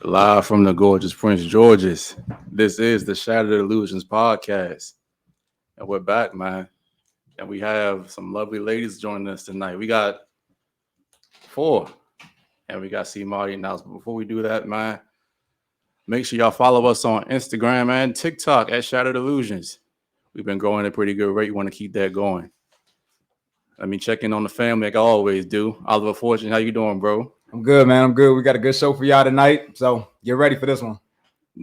Live from the gorgeous Prince George's. This is the Shattered Illusions podcast. And we're back, man. And we have some lovely ladies joining us tonight. We got 4. And we got CMarty now. But before we do that, man, make sure y'all follow us on Instagram and TikTok at Shattered Illusions. We've been growing at a pretty good rate. You want to keep that going. Let me check in on the family like I always do. Oliver Fortune, how you doing, bro? I'm good, man. I'm good. We got a good show for y'all tonight. So get ready for this one.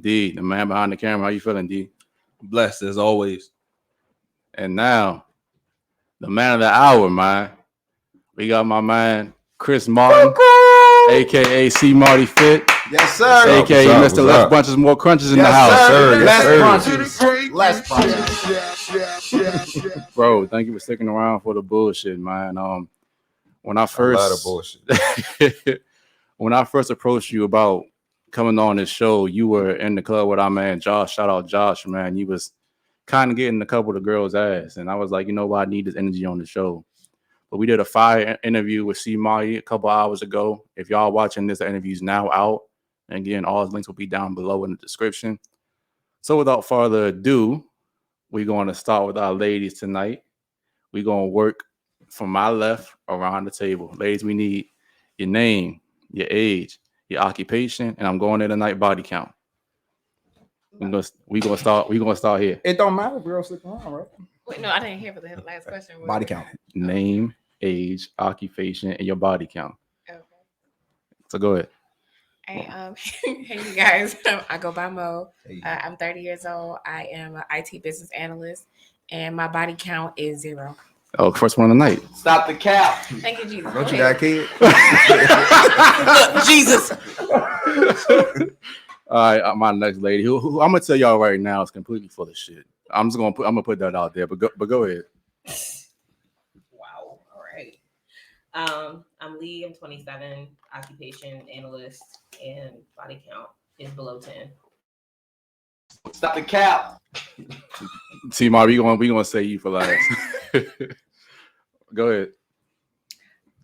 D, the man behind the camera. How you feeling, D? Blessed as always. And now, the man of the hour, man. We got my man, Chris Martin, a.k.a. CMarty Fit. Yes, sir. A.k.a. Mr. Less Bunches, More Crunches in the house. Sir. Yes, sir. Less bunches. Bro, thank you for sticking around for the bullshit, man. When I A lot of bullshit. When I first approached you about coming on this show, you were in the club with our man Josh. Shout out Josh, man. You was kind of getting a couple of the girls' ass. And I was like, you know what? I need this energy on the show. But we did a fire interview with CMarty a couple hours ago. If y'all watching this, the interview's now out. And again, all his links will be down below in the description. So without further ado, we're going to start with our ladies tonight. We're going to work from my left around the table. Ladies, we need your name, your age, your occupation, and I'm going there tonight, body count. We're gonna start here. It don't matter if girls stick around, right? Wait, no, I didn't hear for the last question. Body count. Name, age, occupation, and your body count. Okay. So go ahead. Hey, hey, you guys. I go by Mo. I'm 30 years old. I am an IT business analyst, and my body count is 0. Oh, first one of the night. Stop the cap. Thank you, Jesus. Don't you got a kid? Look, Jesus. All right, my next lady, who I'm gonna tell y'all right now is completely full of shit. I'm gonna put that out there, but go ahead. Wow. All right. I'm Lee. I'm 27. Occupation analyst, and body count is below 10. Stop the cap. CMarty, we gonna say you for last. Go ahead.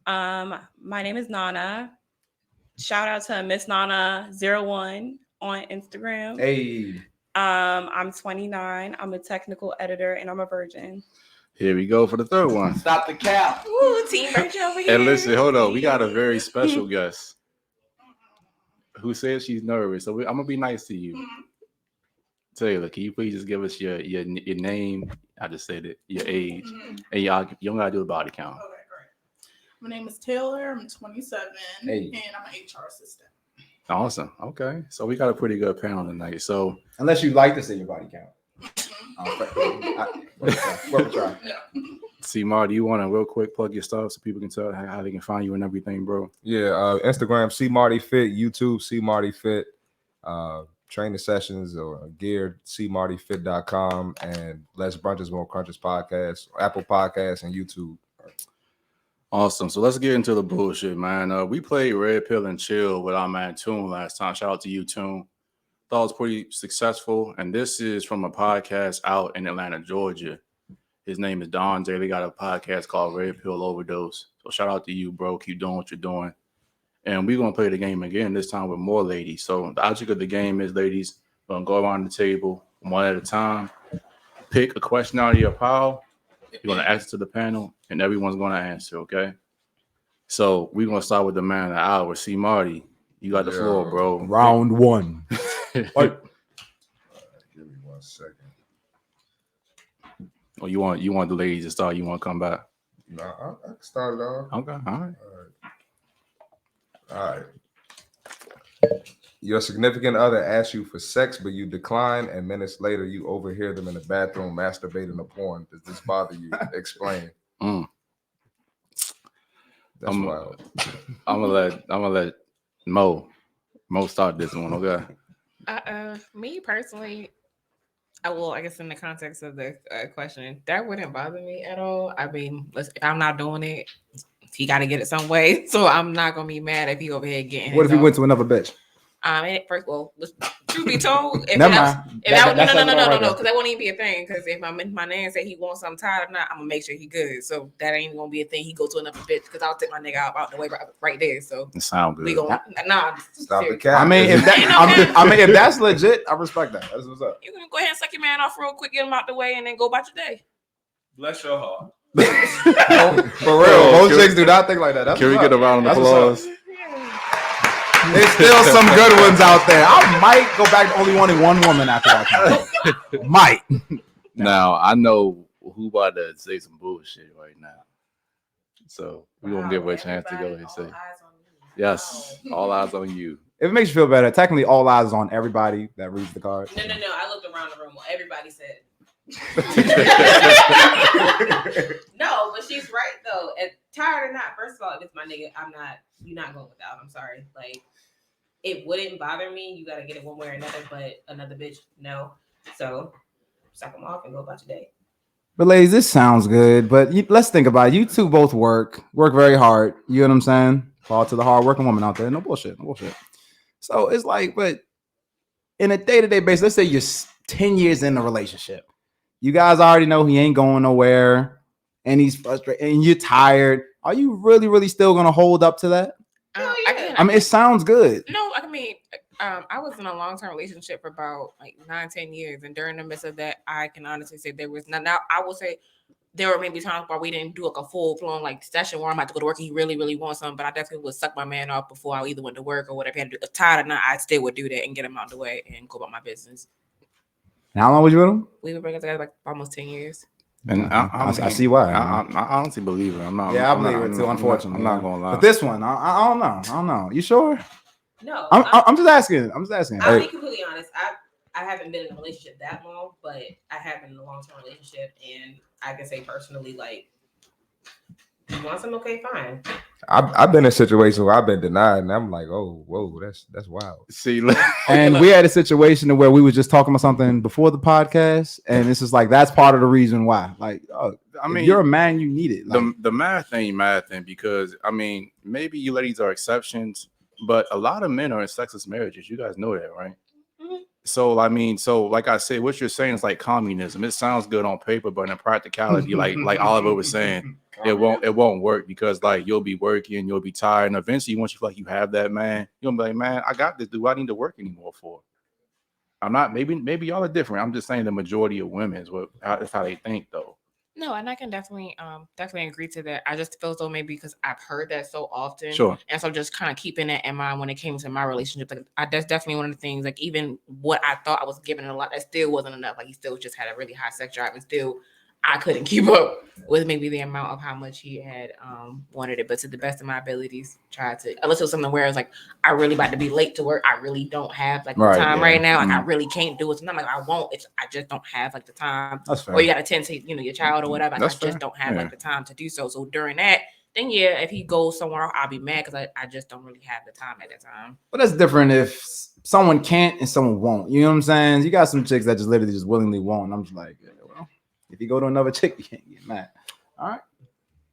My name is Nana. Shout out to Miss Nana01 on Instagram. Hey. I'm 29. I'm a technical editor and I'm a virgin. Here we go for the third one. Stop the cap. Ooh, team virgin over here. And listen, hold on. We got a very special guest who says she's nervous. So I'm gonna be nice to you. Taylor, can you please just give us your name? I just said it. Your age, and you don't gotta do a body count. Okay, great. My name is Taylor. I'm 27, and I'm an HR assistant. Awesome. Okay, so we got a pretty good panel tonight. So unless you like to say your body count. CMarty, do you want to real quick plug your stuff so people can tell how they can find you and everything, bro? Yeah, Instagram CMarty Fit, YouTube CMarty Fit, training sessions or geared CMartyFit.com, and Less Brunches More Crunches podcast, Apple Podcasts, and YouTube. Awesome. So let's get into the bullshit, man. We played Red Pill and Chill with our man Toon last time. Shout out to you, Toon. Thought it was pretty successful. And this is from a podcast out in Atlanta, Georgia. His name is Don J. They got a podcast called Red Pill Overdose. So shout out to you, bro. Keep doing what you're doing. And we're going to play the game again, this time with more ladies. So the object of the game is, ladies, we're going to go around the table one at a time. Pick a question out of your pile. You're going to ask it to the panel, and everyone's going to answer, okay? So we're going to start with the man of the hour, CMarty. You got the floor, bro. Round 1. Give me 1 second. Oh, you want the ladies to start? You want to come back? No, I can start it off. Okay, all right. Your significant other asks you for sex, but you decline, and minutes later you overhear them in the bathroom masturbating to porn. Does this bother you? Explain. Mm. That's wild. I'm gonna let Mo start this one. Okay. Me personally, I guess in the context of the question, that wouldn't bother me at all. I mean, if I'm not doing it, he got to get it some way. So I'm not gonna be mad if he over here getting. What if he went to another bitch? First, well, let's truth be told, if Never that, mind. if that, That's no, right there. because that won't even be a thing. Because if my man say he wants something tired or not, I'm gonna make sure he good. So that ain't gonna be a thing. He go to another bitch because I'll take my nigga out the way right there. So It sound we good. going Stop the serious. cap. I mean, if if that's legit, I respect that. That's what's up. You can go ahead and suck your man off real quick, get him out the way, and then go about your day. Bless your heart. For real, Oh, most can chicks do not think like that. That's Can we what's get a up. round of That's what's applause? There's still some good ones out there. I might go back to only wanting one woman after that. Might. Now I know who about to say some bullshit right now, so we gonna give her a chance to go and say, yes, all eyes on you. If it makes you feel better, technically all eyes on everybody that reads the card. No. I looked around the room. Everybody said. No, but she's right though. And tired or not, first of all, if it's my nigga, you're not going without. I'm sorry. Like, it wouldn't bother me. You gotta get it one way or another, but another bitch, no. So suck them off and go about your day. But ladies, this sounds good. But let's think about it. You two both work very hard. You know what I'm saying? Fall to the hard-working woman out there. No bullshit. So it's like, but in a day-to-day basis, let's say you're 10 years in the relationship. You guys already know he ain't going nowhere, and he's frustrated, and you're tired. Are you really, really still gonna hold up to that? I mean, it sounds good. No, I mean, I was in a long-term relationship for about like 9-10 years, and during the midst of that, I can honestly say there was not. Now, I will say there were maybe times where we didn't do like a full-blown like session where I'm about to go to work. And he really, really wants something, but I definitely would suck my man off before I either went to work or whatever. Tired or not, I still would do that and get him out the way and go about my business. And how long was you with him? We were bringing together like almost 10 years. And I see why. I honestly believe it. I'm not. Yeah, I I'm believe not, it too. Unfortunately, I'm not gonna lie. But this one, I don't know. You sure? No, I'm just asking. I'll be completely honest. I haven't been in a relationship that long, but I have been in a long-term relationship, and I can say personally, like, you want some? Okay, fine. I've been in a situation where I've been denied, and I'm like, oh, whoa, that's wild. See, And we had a situation where we were just talking about something before the podcast, and this is like that's part of the reason why. Like, I mean, if you're a man, you need it. Like, the math ain't math thing because I mean, maybe you ladies are exceptions, but a lot of men are in sexless marriages. You guys know that, right? Mm-hmm. So I mean, like I said, what you're saying is like communism. It sounds good on paper, but in practicality, like Oliver was saying, it won't work because like you'll be working, you'll be tired, and eventually once you feel like you have that man, you'll be like, man, I got this. Do I need to work anymore for? I'm not. Maybe y'all are different. I'm just saying the majority of women that's how they think though. No, and I can definitely agree to that. I just feel as though maybe because I've heard that so often. Sure. And so just kind of keeping that in mind when it came to my relationship. Like that's definitely one of the things, like even what I thought I was giving a lot, that still wasn't enough. Like he still just had a really high sex drive and still I couldn't keep up with maybe the amount of how much he had wanted it. But to the best of my abilities, tried to, unless it was something where it was like, I really about to be late to work. I really don't have like the time right now. Like I really can't do it. It's not like I won't. I just don't have like the time. That's fair. Or you got to tend to, your child or whatever. Like, I fair. just don't have like the time to do so. So during that, then yeah, if he goes somewhere, I'll be mad because I just don't really have the time at that time. But that's different if someone can't and someone won't. You know what I'm saying? You got some chicks that just literally just willingly won't. And I'm just like, yeah, well, if you go to another chick, you can't get mad. All right.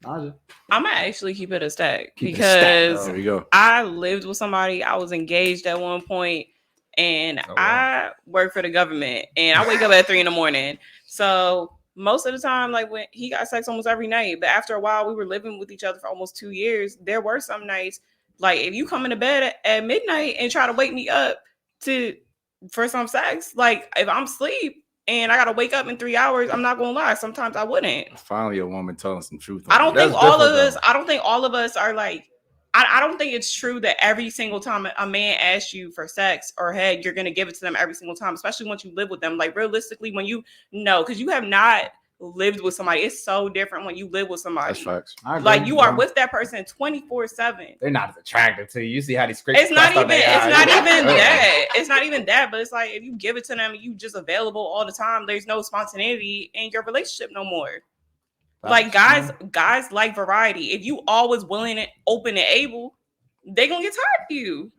I'm gonna actually keep it a stack Keep it a because stack, There you go. I lived with somebody. I was engaged at one point, and I work for the government. And I wake up at 3 a.m. So most of the time, like when he got sex almost every night. But after a while, we were living with each other for almost 2 years. There were some nights, like if you come into bed at midnight and try to wake me up for some sex, like if I'm asleep and I gotta wake up in 3 hours, I'm not gonna lie. Sometimes I wouldn't. Finally, a woman telling some truth. I don't think all of us are like. I don't think it's true that every single time a man asks you for sex or head, you're gonna give it to them every single time, especially once you live with them. Like realistically, when you know, because you have not lived with somebody, it's so different when you live with somebody. That's facts. Like you are with that person 24/7. They're not as attractive to you. You see how these It's not even that. It's not even that. But it's like if you give it to them, you just available all the time. There's no spontaneity in your relationship no more. Like guys like variety. If you always willing and open and able, they gonna get tired of you.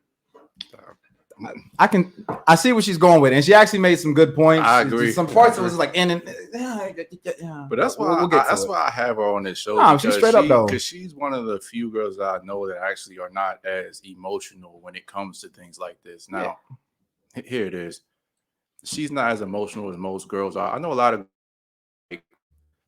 I see what she's going with, and she actually made some good points. I agree. Some parts it was like yeah. But that's why I have her on this show. No, she's straight up though, because she's one of the few girls that I know that actually are not as emotional when it comes to things like this. Now, here it is. She's not as emotional as most girls are. I know a lot of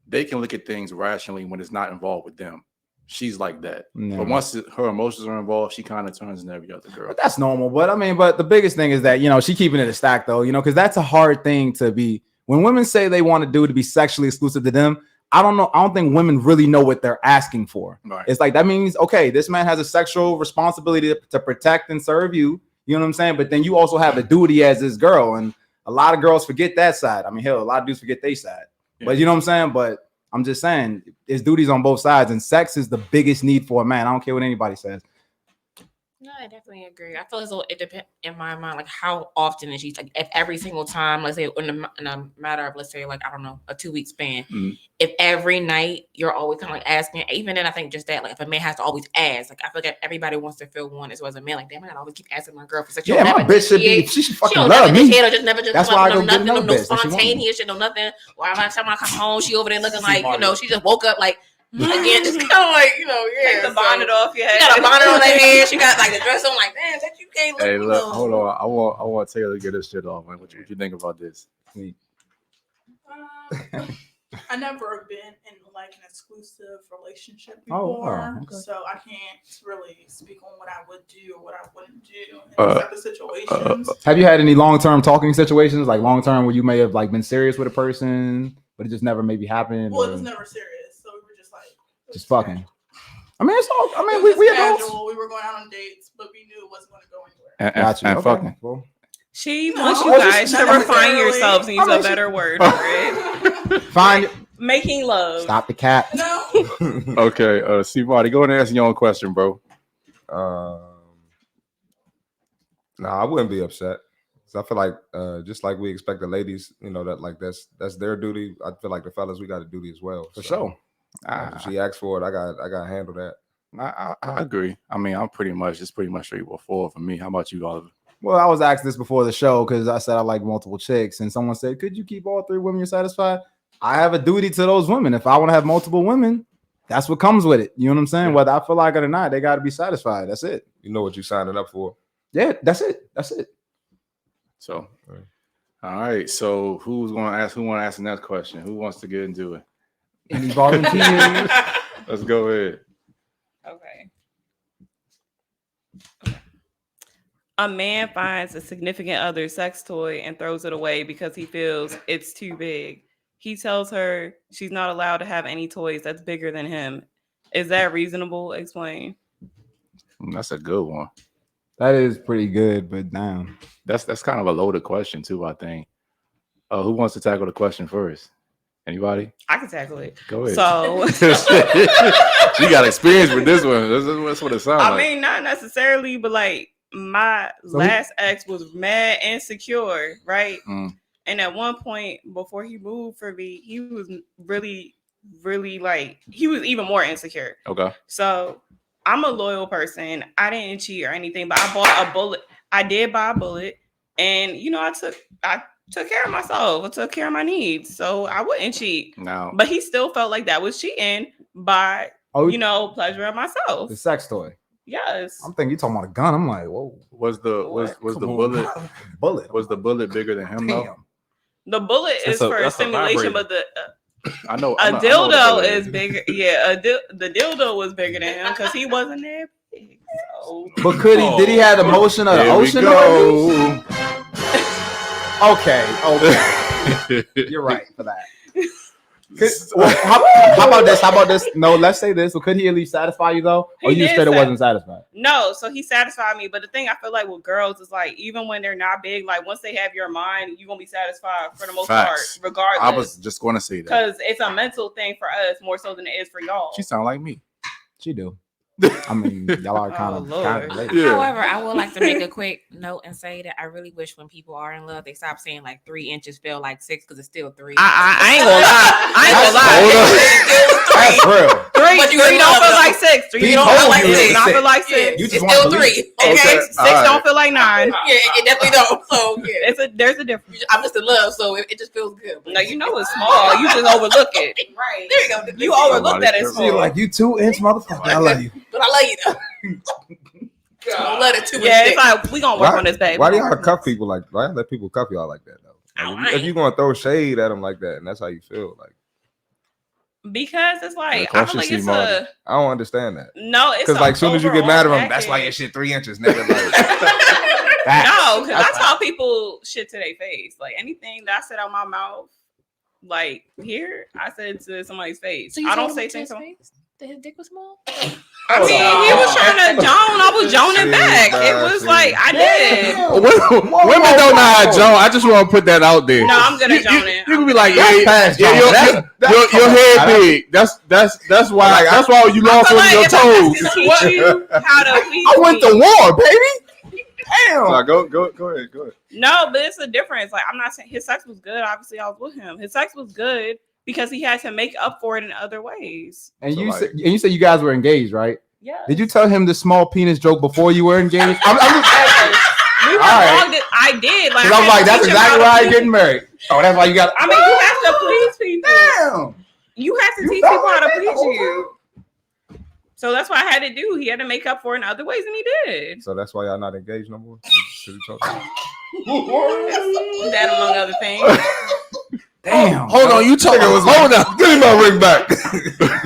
they can look at things rationally when it's not involved with them. She's like that. No. But once her emotions are involved, she kind of turns into every other girl. But that's normal. But I mean, but the biggest thing is that, you know, she keeping it a stack though, you know, because that's a hard thing to be. When women say they want to do to be sexually exclusive to them, I don't know. I don't think women really know what they're asking for. Right. It's like, that means, okay, this man has a sexual responsibility to protect and serve you. You know what I'm saying? But then you also have a duty as this girl. And a lot of girls forget that side. I mean, hell, a lot of dudes forget their side. Yeah. But you know what I'm saying? But I'm just saying, there's duties on both sides, and sex is the biggest need for a man. I don't care what anybody says. No, I definitely agree. I feel as though it depends in my mind, like how often is she, like if every single time, let's say in a matter of, let's say, like, I don't know, a 2-week span, if every night you're always kind of like asking, even then I think just that, like if a man has to always ask, like I feel like everybody wants to feel one as well as a man, like damn, I gotta always keep asking my girl for sex. Yeah, my bitch should be, she should fucking love me. That's why I go get another bitch. No spontaneous shit, no nothing. Or by the time I come home, she over there looking like, you know, she just woke up like, again, just kind of like, you know, yeah. Take the bonnet off your head. She got a bonnet on her head. She got like the dress on. Like, damn, that you can't look. Hey, look, hold on. I want Taylor to get this shit off, man. What you think about this? I never been in like an exclusive relationship Oh, before, wow, okay. so I can't really speak on what I would do or what I wouldn't do in these type of situations. Have you had any long-term talking situations, like long-term where you may have like been serious with a person, but it just never maybe happened? Well, it was never serious, so we were just like just fucking. I mean, it's all. I mean, it was we casual. adults. We were going out on dates, but we knew it wasn't going to go anywhere. Gotcha. And Okay. fucking. Well, She No, wants you well, guys just to not refine necessarily. yourselves needs I mean, a better word for it. find Making love. stop the cat. No, Okay, CMarty, go ahead and answer your own question, bro. Nah, I wouldn't be upset. So I feel like just like we expect the ladies, you know, that like that's their duty. I feel like the fellas, we got a duty as well. For So, sure. if she asks for it, I got to handle that. I agree. I mean, it's pretty much straight forward for me. How about you, Oliver? Well, I was asked this before the show because I said I like multiple chicks, and someone said, "Could you keep all 3 women you're satisfied?" I have a duty to those women. If I want to have multiple women, that's what comes with it. You know what I'm saying? Yeah. Whether I feel like it or not, they got to be satisfied. That's it. You know what you're signing up for. Yeah, that's it. That's it. So, all right. So, who's going to ask? Who want to ask the next question? Who wants to get into it? Any volunteers? Let's go ahead. Okay. A man finds a significant other's sex toy and throws it away because he feels it's too big. He tells her she's not allowed to have any toys that's bigger than him. Is that reasonable? Explain. That's a good one. That is pretty good, but damn. That's kind of a loaded question too, I think. Who wants to tackle the question first? Anybody? I can tackle it. Go ahead. So you got experience with this one. That's what it sounds like. I mean, not necessarily, but like my last ex was mad insecure, right? And at one point before he moved for me, he was really, really like he was even more insecure. Okay. So I'm a loyal person. I didn't cheat or anything, but I bought a bullet. I did buy a bullet, and you know, I took care of myself. I took care of my needs, so I wouldn't cheat. No. But he still felt like that was cheating by you know, pleasure of myself. The sex toy. Yes. I'm thinking you talking about a gun. I'm like, whoa. Was the bullet was the bullet bigger than him though? Damn. The bullet is for stimulation, but the I know a dildo is bigger. Yeah, the dildo was bigger than him because he wasn't there. So. But could he? Did he have the motion of the ocean? Go. Okay. You're right for that. How about this? How about this? No, let's say this. Well, could he at least satisfy you though, or you said it wasn't satisfied? No, so he satisfied me. But the thing I feel like with girls is like even when they're not big, like once they have your mind, you're gonna be sastified for the most part, regardless. I was just going to say that because it's a mental thing for us more so than it is for y'all. She sound like me. She do. I mean, y'all are kind of related. Yeah. However, I would like to make a quick note and say that I really wish when people are in love, they stop saying like 3 inches feel like 6 because it's still 3. I ain't gonna lie. I ain't gonna lie. That's real. Three don't feel like 6. 3 don't feel like 6. Not feel like 6. You just It's still 3. Okay. 6 don't feel like 9. Yeah, it definitely don't. So yeah, there's a difference. I'm just in love, so it just feels good. No, you know it's small. You just overlook it. Right. There you go. You overlook that it's She small. like, you 2-inch motherfucker. I love you. But I love you though. Don't let it too much Yeah, dick. it's like we gonna work on this, babe. Why do We gonna y'all work on cuff this. people like? Why y'all let people cuff y'all like that though? Like, I if you gonna throw shade at them like that, and that's how you feel, like Because it's like I question, feel like C. it's Marty. I don't understand that. no, it's Because like, as soon as you get mad at them, overall that's why your package. shit 3 inches, nigga. Like, No, because I tell people shit to their face. Like anything that I said out my mouth, like here, I said to somebody's face. So you I don't told him say to things. his face that his dick was small? I mean, he was trying to Joan. I was Joning back. It was like I did. Women don't know how to Joan. I just want to put that out there. No, I'm good at Joning. You can be like, That's yeah, past yeah, Joan. your head big. That's why you I lost feel one of like your if I toes. had to teach you how to please I went to me- war, baby. Damn. so go ahead. No, but it's a difference. Like I'm not saying his sex was good. Obviously, I was with him. His sex was good because he had to make up for it in other ways. And So, you said you guys were engaged, right? Yeah. Did you tell him the small penis joke before you were engaged? I'm just asking. We were All right. long. I did. Like 'Cause I was like, that's exactly why I getting married. Oh, that's why you got. I mean, you have to please people. Damn. You have to You teach felt people how like to that the please whole you. So that's what I had to do. He had to make up for it in other ways, and he did. So that's why y'all not engaged no more. That among other things. Damn. Hold on, you told hold on. Give me my ring back.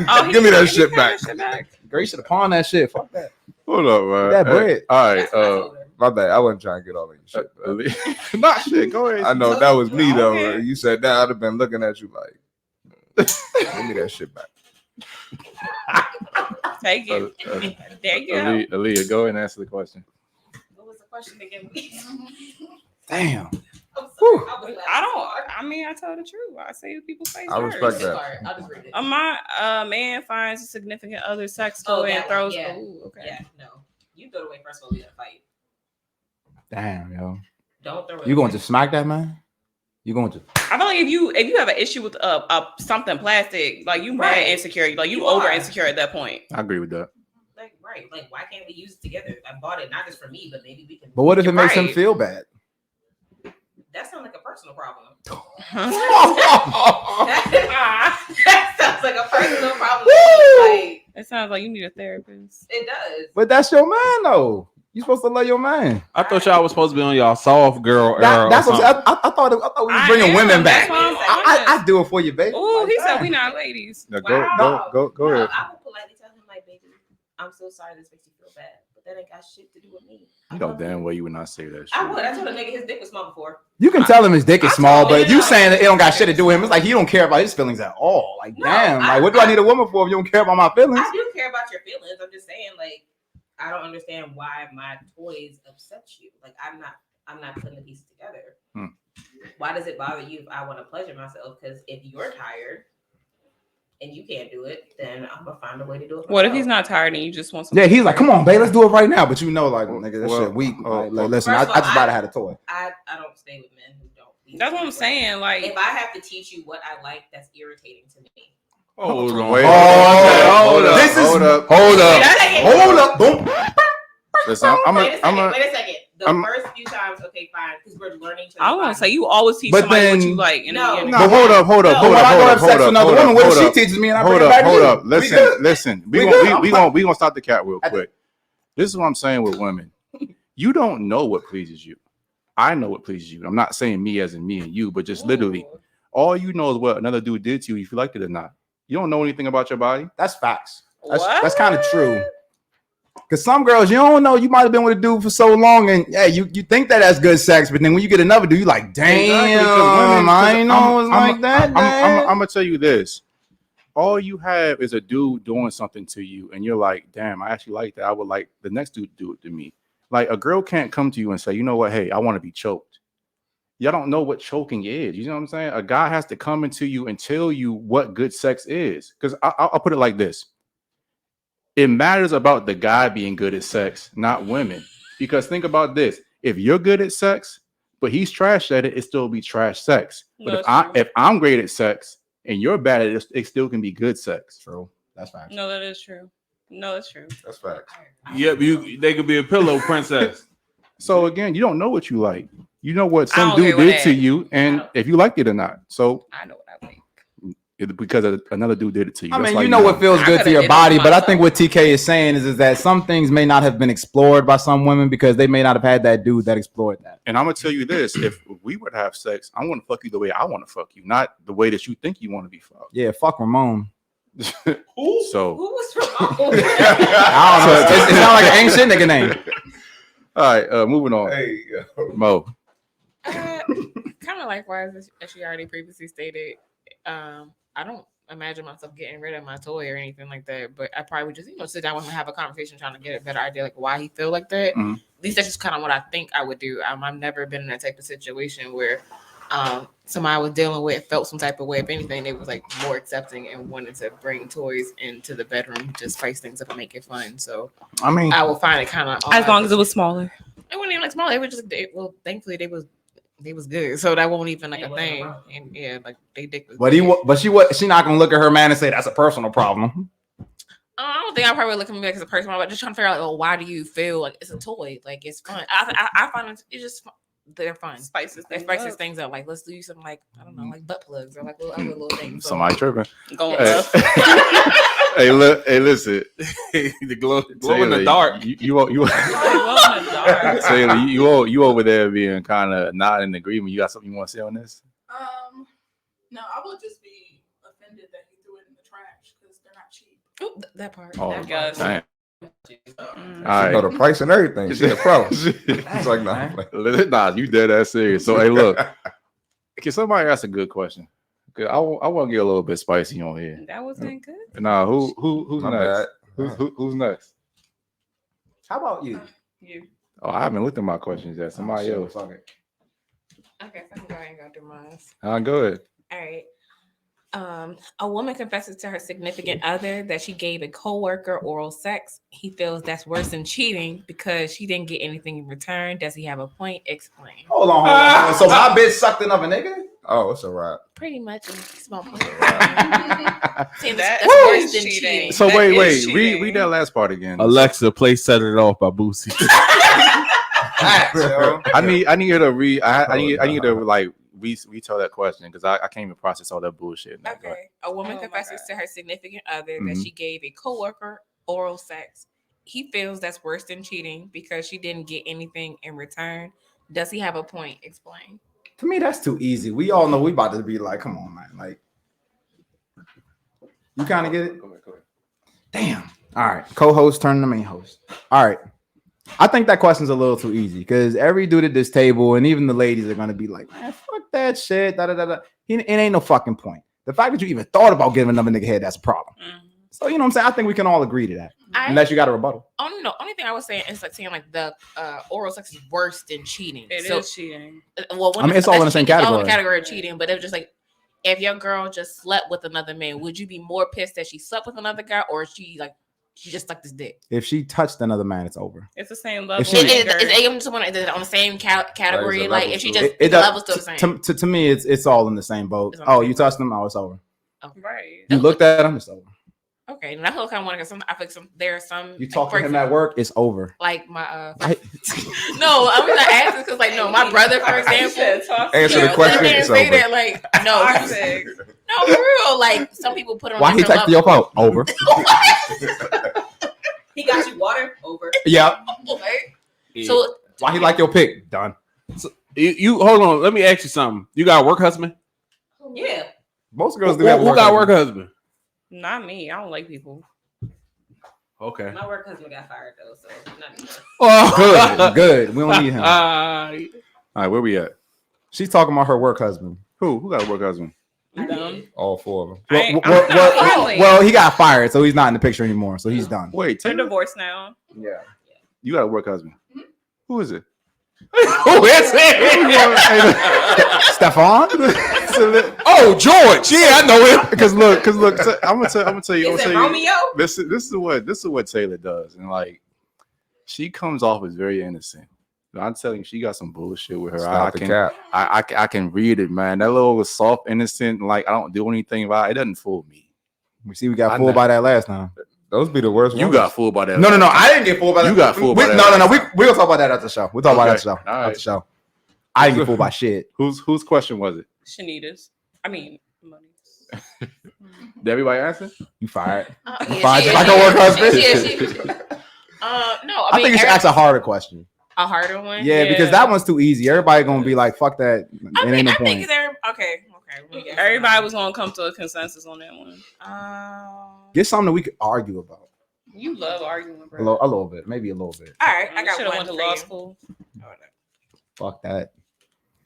Oh, Give me that he shit got back. that shit back. Girl, you should have pawned that shit. Fuck that. Hold up, man. That bread. All right, That's what I told her. My bad. I wasn't trying to get all in your shit. Bro. not shit. Go ahead. I know that was me though. Okay. You said that, I'd have been looking at you like, give me that shit back. Take it. There you go. Aaliyah, go ahead and answer the question. What was the question again? Damn. I'm sorry. I was I don't. I mean, I tell the truth. I say what people say. I respect that. Sorry, I'll just read it. A man finds a significant other sex toy and that throws. one, yeah. Ooh, okay. Yeah, no. You throw it away first of all, we gotta fight. Damn, yo. Don't throw it You going away. to smack that man? You going to? I feel like if you have an issue with something plastic, like you mad Right. insecure, like you You over are. insecure at that point. I agree with that. Like, right. Like, why can't we use it together? I bought it not just for me, but maybe we can. But what if it makes him Right. feel bad? That sounds like a personal problem. Oh, That sounds like a personal problem. Woo! Like, It sounds like you need a therapist. it does. but that's your man, though. You supposed to love your man. I thought y'all was supposed to be on y'all soft girl era. That's or what something. I thought we was I bringing am. women That's back. why I'm I do it for you, baby. Oh, he Like said that. we not ladies. Now Wow. go No, ahead. I would politely tell him, like, baby, I'm so sorry this makes you feel bad, but that ain't got shit to do with me. I You know love damn you. well you would not say that shit. I would. I told a nigga his dick was small before. You can tell him his dick is I small, told but him you that. saying that it don't got shit to do with him. It's like you don't care about his feelings at all. Like, No, damn, I- like what do I need a woman for if you don't care about my feelings? I do care about your feelings. I'm just saying, like, I don't understand why my toys upset you. Like, I'm not putting the pieces together. Hmm. Why does it bother you if I want to pleasure myself? Because if you're tired and you can't do it, then I'm gonna find a way to do it. What if myself. he's not tired and you just want Yeah, something? he's like, come on, babe, let's do it right now. But you know, like, nigga, that Well, shit weak. oh, Like, listen, I First of all, just about to have a toy. I don't stay with men who don't. please That's what me. I'm saying. Like, If I have to teach you what I like, that's irritating to me. Hold on. Wait, hold up. This is Hold up. hold up. Hold up. Boom. Listen, I'm Wait a second. a Wait a second. The I'm- first few times, okay, fine, because we're learning to. I want to say you always teach But somebody what then- you like. In No. the beginning. No, hold up. But when I go have sex with another woman, what if she teaches me and I bring Hold it up, back to hold you? up. We Listen, good. listen. We good. We gonna stop the cat real quick. This is what I'm saying with women. You don't know what pleases you. I know what pleases you. I'm not saying me as in me and you, but just literally, all you know is what another dude did to you, if you liked it or not. You don't know anything about your body. That's facts. That's What? kind of true. Because some girls, you don't know, you might have been with a dude for so long, and yeah, you think that that's good sex, but then when you get another dude, you like, damn, Exactly, 'cause women- I ain't know it was I'm- like that. I'm gonna tell you this. All you have is a dude doing something to you, and you're like, damn, I actually like that. I would like the next dude to do it to me. Like a girl can't come to you and say, you know what, hey, I want to be choked. Y'all don't know what choking is. You know what I'm saying? A guy has to come into you and tell you what good sex is. Because I'll put it like this. It matters about the guy being good at sex, not women. Because think about this. If you're good at sex, but he's trash at it, it still be trash sex. No, But that's true. if I'm great at sex and you're bad at it, it still can be good sex. True. That's facts. No, that is true. No, that's true. That's facts. Yep, they could be a pillow princess. So again, you don't know what you like. You know what I some don't dude agree with did to that. you, and if you liked it or not. So I know what I like. because another dude did it to you. I That's mean, why you know what feels I good to coulda your did it body, to but I think myself. what TK is saying is that some things may not have been explored by some women because they may not have had that dude that explored that. And I'm gonna tell you this: if we were to have sex, I want to fuck you the way I want to fuck you, not the way that you think you want to be fucked. Yeah, fuck Ramon. So, Who was Ramon? I don't know. It's not like an ain't shit nigga name. all right, moving on. Hey, Mo. Kind of likewise, as she already previously stated. I don't imagine myself getting rid of my toy or anything like that, but I probably would just sit down with him and have a conversation, trying to get a better idea like why he feel like that. Mhm. At least that's just kind of what I think I would do. I've never been in that type of situation where somebody I was dealing with felt some type of way. If anything, they was like more accepting and wanted to bring toys into the bedroom, just spice things up and make it fun. So I mean, I will find it kind of As long as it was smaller. It wasn't even like small. It was just thankfully they was good, so that won't even like It a wasn't a thing. problem. And yeah, like they dick was. But she not gonna look at her man and say that's a personal problem. I don't think I probably look at me like it's a personal, but just trying to figure out like, well, why do you feel like it's a toy? Like it's fun. I find it's just fun. They're fun. Spices They things spices up. things up. Like let's do something like I don't know, like butt plugs or like other little things. So, somebody tripping. Going Hey, up. hey, look, hey, listen. The glow in Taylor, the dark. You Glow in the dark. Taylor, you over there being kind of not in agreement. You got something you want to say on this? No, I would just be offended that he threw it in the trash because they're not cheap. Ooh, that part. Oh, that Yes. damn. Mm. All you know right. the price and everything. She a pro. It's like, Nah, you dead ass serious. So, hey, look. Can somebody ask a good question? 'Cause I want to get a little bit spicy on here. That wasn't good. Nah, who's My next? bad. Who's next? How about you? You. Oh, I haven't looked at my questions yet. Somebody else. Fuck it. Okay, so I can go ahead and go through mine. Go ahead. All right. A woman confesses to her significant other that she gave a coworker oral sex. He feels that's worse than cheating because she didn't get anything in return. Does he have a point? Explain. Hold on. So my bitch sucked another nigga? Oh, it's a wrap. Pretty much a small point. Saying That that's worse is than cheating. cheating. So That wait, is read cheating. that last part again. Alexa, play "Set It Off" by Boosie. I need her to read. I need to like retell that question because I can't even process all that bullshit. Now. Go ahead. Okay. A woman Oh my confesses God. to her significant other that Mhm. she gave a coworker oral sex. He feels that's worse than cheating because she didn't get anything in return. Does he have a point? Explain. To me, that's too easy. We all know we about to be like, come on, man. Like, you kind of get it? Go ahead. Damn. All right. Co-host turn to main host. All right. I think that question's a little too easy because every dude at this table and even the ladies are gonna be like, man, fuck that shit. Da, da, da, da. It ain't no fucking point. The fact that you even thought about giving another nigga head, that's a problem. Mhm. So you know what I'm saying? I think we can all agree to that. Unless you got a rebuttal. Only thing I was saying is like saying like the oral sex is worse than cheating. It So, is cheating. well, I mean, it's all in the same It's all in category. the category of cheating, but it was just like if your girl just slept with another man, would you be more pissed that she slept with another guy or she just sucked his dick? If she touched another man, it's over. It's the same level. If she- of Is anger. it on the same category? Right, it's a Like level if she to just it. It the does- level's still the same. To me, it's all in the same boat. It's on the Oh, same you touched them? Oh, it's over. Right. You looked at him, it's over. Okay, and that's what I kind of want because I feel like there are some. You talk for to him at work, it's over. Like my Right? no, I'm not asking because like no, my brother for You example. said talk Answer to the question, They it's say over. that like no, Toxic. no, for real. Like some people put it on. Why he different texted your phone? Over. He got you water over. Yeah. Like, so Why he like your pick? Done. You hold on. Let me ask you something. You got a work husband? Yeah. Most girls Who do have got a work husband? Not me. I don't like people. Okay. My work husband got fired though, so not me. Good. Good. We don't need him. All right, where we at? She's talking about her work husband. Who got a work husband? I Dumb. did. All four of them. I ain't- Well, I'm not friendly. well, he got fired, so he's not in the picture anymore. So he's done. Wait, They're Taylor, divorced now. Yeah. you got a work husband? Who is it? Who is it? Stefan? Oh, George. Yeah, I know him. Because look, I'm gonna tell you. Is it Romeo? This is what Taylor does, and like she comes off as very innocent. I'm telling you, she got some bullshit with her. Stop the cap. I can read it, man. That little soft, innocent, like I don't do anything about it. It doesn't fool me. We see we got I fooled know. by that last time. Those be the worst You ones. got fooled by that. No. I didn't get fooled by that. You got fooled by that No. last We'll talk about that after the show. We'll talk about that after the show. All right. After the show. I didn't get fooled by shit. Whose question was it? Shanita's. I mean, money. Did everybody answer? You fired. Yeah, Fine, she is, like she a work is. husband. No, I think you should ask a harder question. a harder one. Yeah, because that one's too easy. Everybody gonna be like, "Fuck that." I It ain't no think point. they're okay. let me guess. Everybody was gonna come to a consensus on that one. Get something that we could argue about. You love arguing, A bro. little bit, maybe a little bit. All right, I got should have one went to for law you. school. Fuck that.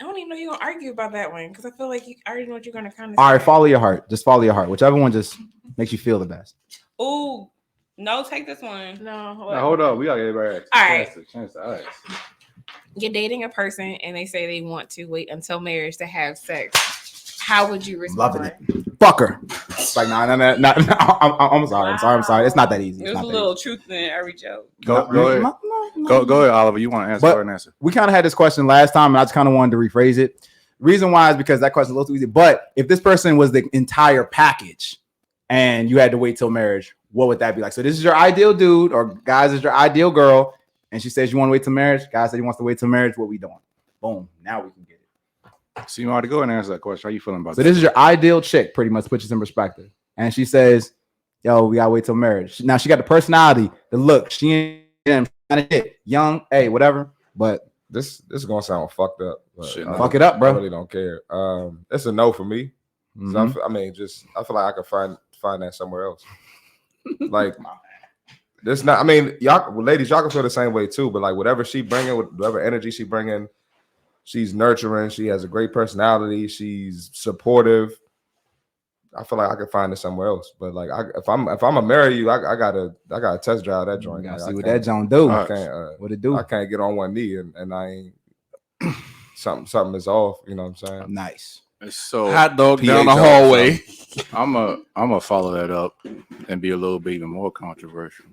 I don't even know you're gonna argue about that one because I feel like you already know what you're gonna kind of. All right, follow your heart. Just follow your heart. Whichever one just makes you feel the best. Ooh, no, take this one. No, Now, hold up. We gotta get everybody else. All right. Chance to ask. You're dating a person and they say they want to wait until marriage to have sex. How would you respond? Loving it. Fuck her. It's like, no. I'm sorry. I'm sorry. It's not that easy. It's There's not a that little easy. truth in every joke. Go ahead. Go ahead, Oliver. You want to answer But- or an answer? We kind of had this question last time, and I just kind of wanted to rephrase it. Reason why is because that question is a little too easy. But if this person was the entire package and you had to wait till marriage, what would that be like? So this is your ideal dude, or guys is your ideal girl, and she says you want to wait till marriage. Guy said he wants to wait till marriage. What we doing? Boom. Now we can get it. CMarty, go ahead and answer that question. How you feeling about So this is your ideal chick, pretty much, put this in perspective. And she says, yo, we gotta wait till marriage. Now she got the personality, the look. She ain't kind of hit, young, hey, whatever. But This is gonna sound fucked up. But Shit, fuck it up, bro. I really don't care. It's a no for me. 'Cause Mhm. I feel like I could find that somewhere else. Like this not. I mean, y'all, ladies, y'all can feel the same way too. But like whatever she bringing, whatever energy she bringing, she's nurturing. She has a great personality. She's supportive. I feel like I could find it somewhere else. But like, if I'm gonna marry you, I gotta test drive that You joint. gotta Like, see what I that John do. can't. What it do? I can't get on one knee and I ain't something is off. You know what I'm saying? Nice. So Hot dog PA down the dog, hallway. I'm gonna follow that up and be a little bit even more controversial.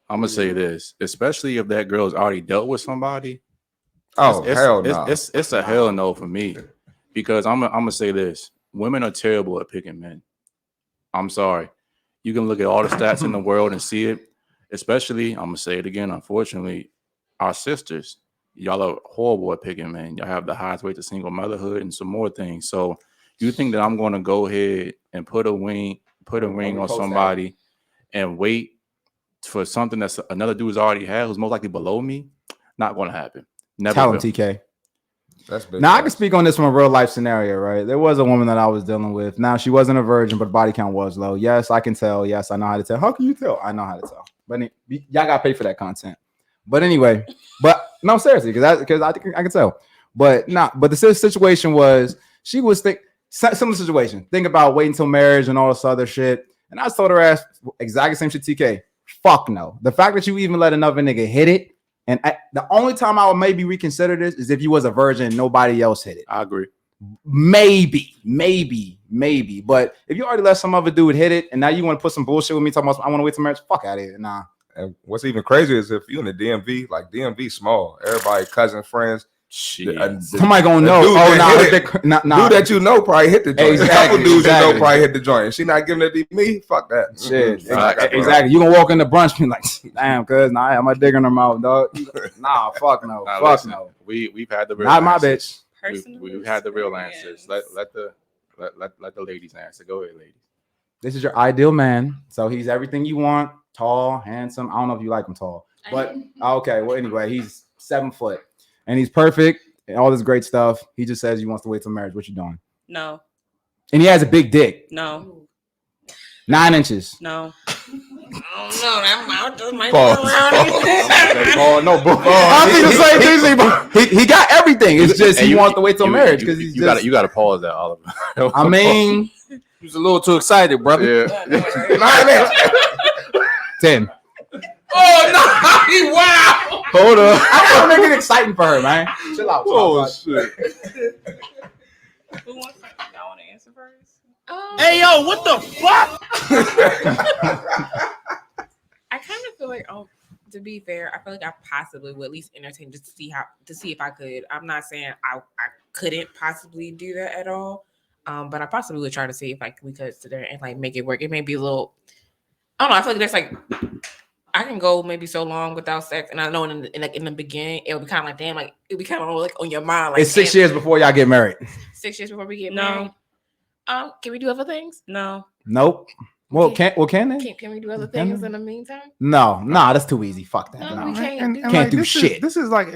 I'm gonna say this, especially if that girl's already dealt with somebody. Oh hell it's, no! it's a hell no for me, because I'm gonna say this: women are terrible at picking men. I'm sorry. You can look at all the stats in the world and see it. Especially, I'm gonna say it again. Unfortunately, our sisters, y'all are horrible at picking men. Y'all have the highest rate to single motherhood and some more things. So, you think that I'm gonna go ahead and put a ring on somebody and wait for something that's another dude's already had, who's most likely below me? Not gonna happen. Never. Tell him, will. TK. That's big. Now I can speak on this from a real life scenario, right? There was a woman that I was dealing with. Now she wasn't a virgin, but body count was low. Yes, I can tell. Yes, I know how to tell. How can you tell? I know how to tell. But y'all got to pay for that content. But anyway, no, seriously, because I think I can tell. But the situation was she was similar situation. Think about waiting until marriage and all this other shit. And I told her ass exactly same shit. TK, fuck no. The fact that you even let another nigga hit it. And the only time I would maybe reconsider this is if you was a virgin and nobody else hit it. I agree. Maybe. But if you already let some other dude hit it and now you want to put some bullshit with me talking about I want to wait till marriage, fuck out of here. Nah. And what's even crazier is if you in the DMV, like DMV small, everybody, cousin, friends. Shit. Somebody gonna know. Dude Nah. that you know probably hit the joint. Exactly, A couple dudes you know exactly. probably hit the joint. And she not giving it to me. Fuck that. Shit. Mm-hmm. Exactly. You gonna walk in the brunch and be like, damn, cuz I have my dick in her mouth, dog. Nah, fuck no. Nah, Fuck listen, no. We've had the real Not my answers. bitch. We've had the real experience. answers. Let the ladies answer. Go ahead, ladies. This is your ideal man. So he's everything you want. Tall, handsome. I don't know if you like him tall. But okay, well, anyway, he's 7 foot and he's perfect and all this great stuff. He just says he wants to wait till marriage. What you doing? No, And he has a big dick, no, 9 inches. no. I don't know. That mouth just might Pause. be around. Oh no, bro. I think the same thing. He got everything. It's just he wants to wait till marriage because he's just. You gotta pause that, Oliver. I mean, You was a little too excited, brother. Yeah. 10. Oh no! Wow! Hold on. I don't make it exciting for her, man. Chill out. Oh shit. Who wants to? Y'all want to answer first? Hey yo, what the fuck? I kind of feel like, to be fair, I feel like I possibly would at least entertain just to see if I could. I'm not saying I couldn't possibly do that at all, but I possibly would try to see if we could sit there and like make it work. It may be a little. I don't know. I feel like that's like I can go maybe so long without sex, and I know in the beginning it'll be kind of like damn, like it'll be kind of like on your mind. Like It's 6 years before y'all get married. 6 years before we get No. married. Can we do other things? No. Nope. Well, Okay. can they? Can we do other Can things they? in the meantime? No, that's too easy. Fuck that. No, No. we can't And do- Can't like, do this shit. This is like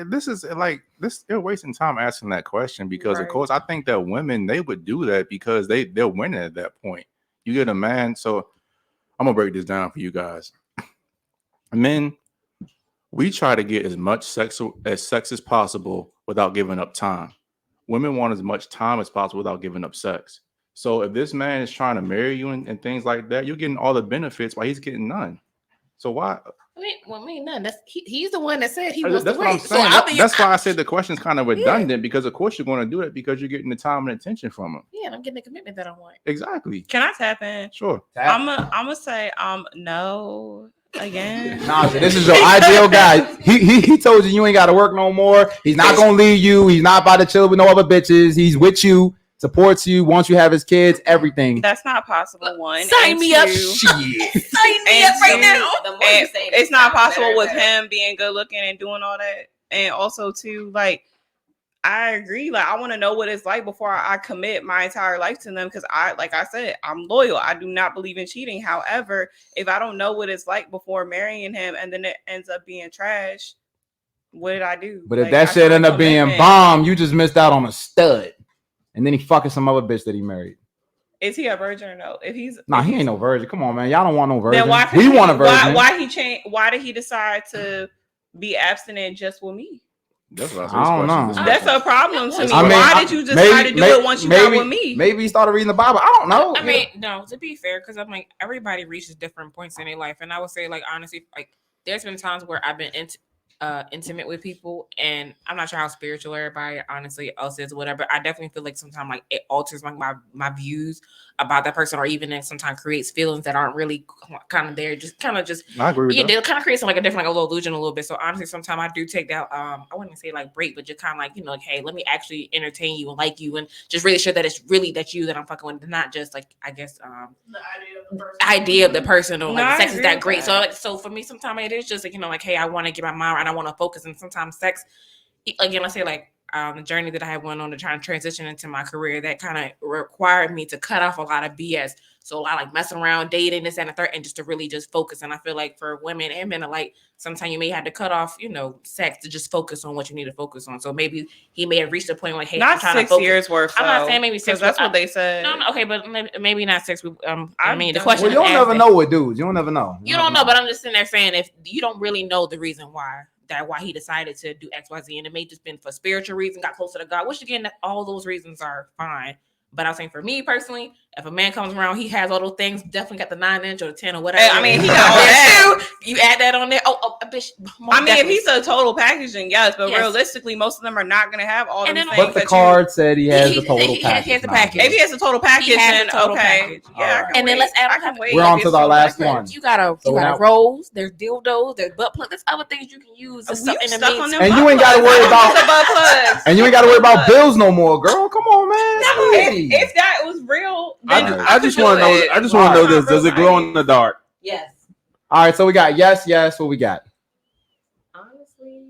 this. You're wasting time asking that question because, of Right. course, I think that women they would do that because they're winning at that point. You get a man, so I'm gonna break this down for you guys. Men, we try to get as much sex as possible without giving up time. Women want as much time as possible without giving up sex. So if this man is trying to marry you and things like that, you're getting all the benefits while he's getting none. So why? I mean, none. He's the one that said he wants That's to what I'm wait. So saying. That's why I said the question's kind of redundant because of course you're going to do it because you're getting the time and attention from him. Yeah, and I'm getting the commitment that I want. Exactly. Can I tap in? Sure. I'm gonna say no again. Nah, so this is your ideal guy. He told you ain't got to work no more. He's not gonna leave you. He's not about to chill with no other bitches. He's with you, supports you, wants you to have his kids, everything. That's not possible. One. Sign and me up. two, Shit. Sign me up right two, now. The more you and say it's not sounds possible better with and better. him being good looking and doing all that. And also too, like, I agree. Like, I want to know what it's like before I commit my entire life to them because like I said, I'm loyal. I do not believe in cheating. However, if I don't know what it's like before marrying him and then it ends up being trash, what did I do? But if Like, that I shit showed end up being commitment. bomb, you just missed out on a stud. And then he fucking some other bitch that he married. Is he a virgin or no? If he's Nah, he ain't no virgin. Come on, man. Y'all don't want no virgin. then why We couldn't want a he- virgin. Why he changed? Why did he decide to be abstinent just with me? That's what I don't know. That's a problem to me. I mean, Why did you decide to do it once you got with me? Maybe he started reading the Bible. I don't know. I mean, no, to be fair, because I'm like, everybody reaches different points in their life. And I would say, like, honestly, like, there's been times where I've been intimate with people, and I'm not sure how spiritual everybody honestly else is or whatever. I definitely feel like sometimes like it alters my views about that person, or even it sometimes creates feelings that aren't really kind of there. Just I agree with yeah, that. they'll kind of create some like a different, like a little illusion a little bit. So honestly, sometimes I do take that I wouldn't say like break, but just kind of like, you know, like, hey, let me actually entertain you and like you and just really sure that it's really that you that I'm fucking with, not just like, I guess The idea of the person or No, like I the sex is agree that with great. that. So like, so for me, sometimes it is just like, you know, like, hey, I want to get my mind right, I want to focus, and sometimes sex, again, I say like the journey that I had went on to try and transition into my career, that kind of required me to cut off a lot of BS. So a lot like messing around, dating, this and the third, and just to really just focus. And I feel like for women and men alike, sometimes you may have to cut off, you know, sex to just focus on what you need to focus on. So maybe he may have reached a point where, hey, I'm Not trying 6 to focus. years worth. I'm not though, saying maybe 6. 'cause that's what they said. No, okay, but maybe not 6. I mean, the I've question. Well, you don't is never asked know with dudes. You don't never know. You don't know, but I'm just sitting there saying if you don't really know the reason why he decided to do XYZ, and it may just been for spiritual reason, got closer to God, which again, all those reasons are fine. But I'm saying for me personally, if a man comes around, he has all those things, definitely got the 9-inch or the 10 or whatever. I mean, he got all that. You add that on there. Oh, a bitch. I mean, if he's a total package, then yes, but Yes. realistically, most of them are not going to have all And the then- things. But the that card said he has the he- total he package. has the Nah, package. If he has a total package, He has then a total okay, package. yeah. I Alright. can And then wait. let's add I on can top- wait. We're if on it's to the total last package. one. You got So now- rolls, there's dildos, there's butt plugs, there's other things you can use. There's You something in the stuck on means- them And butt you ain't gotta plugs. worry I don't about- use the butt plugs. And you ain't got to worry about bills no more, girl. Come on, man. If that was real, then I just could want to do know. it. I just want to know this. Does it glow in the dark? Yes. All right, so we got yes. What we got? Honestly,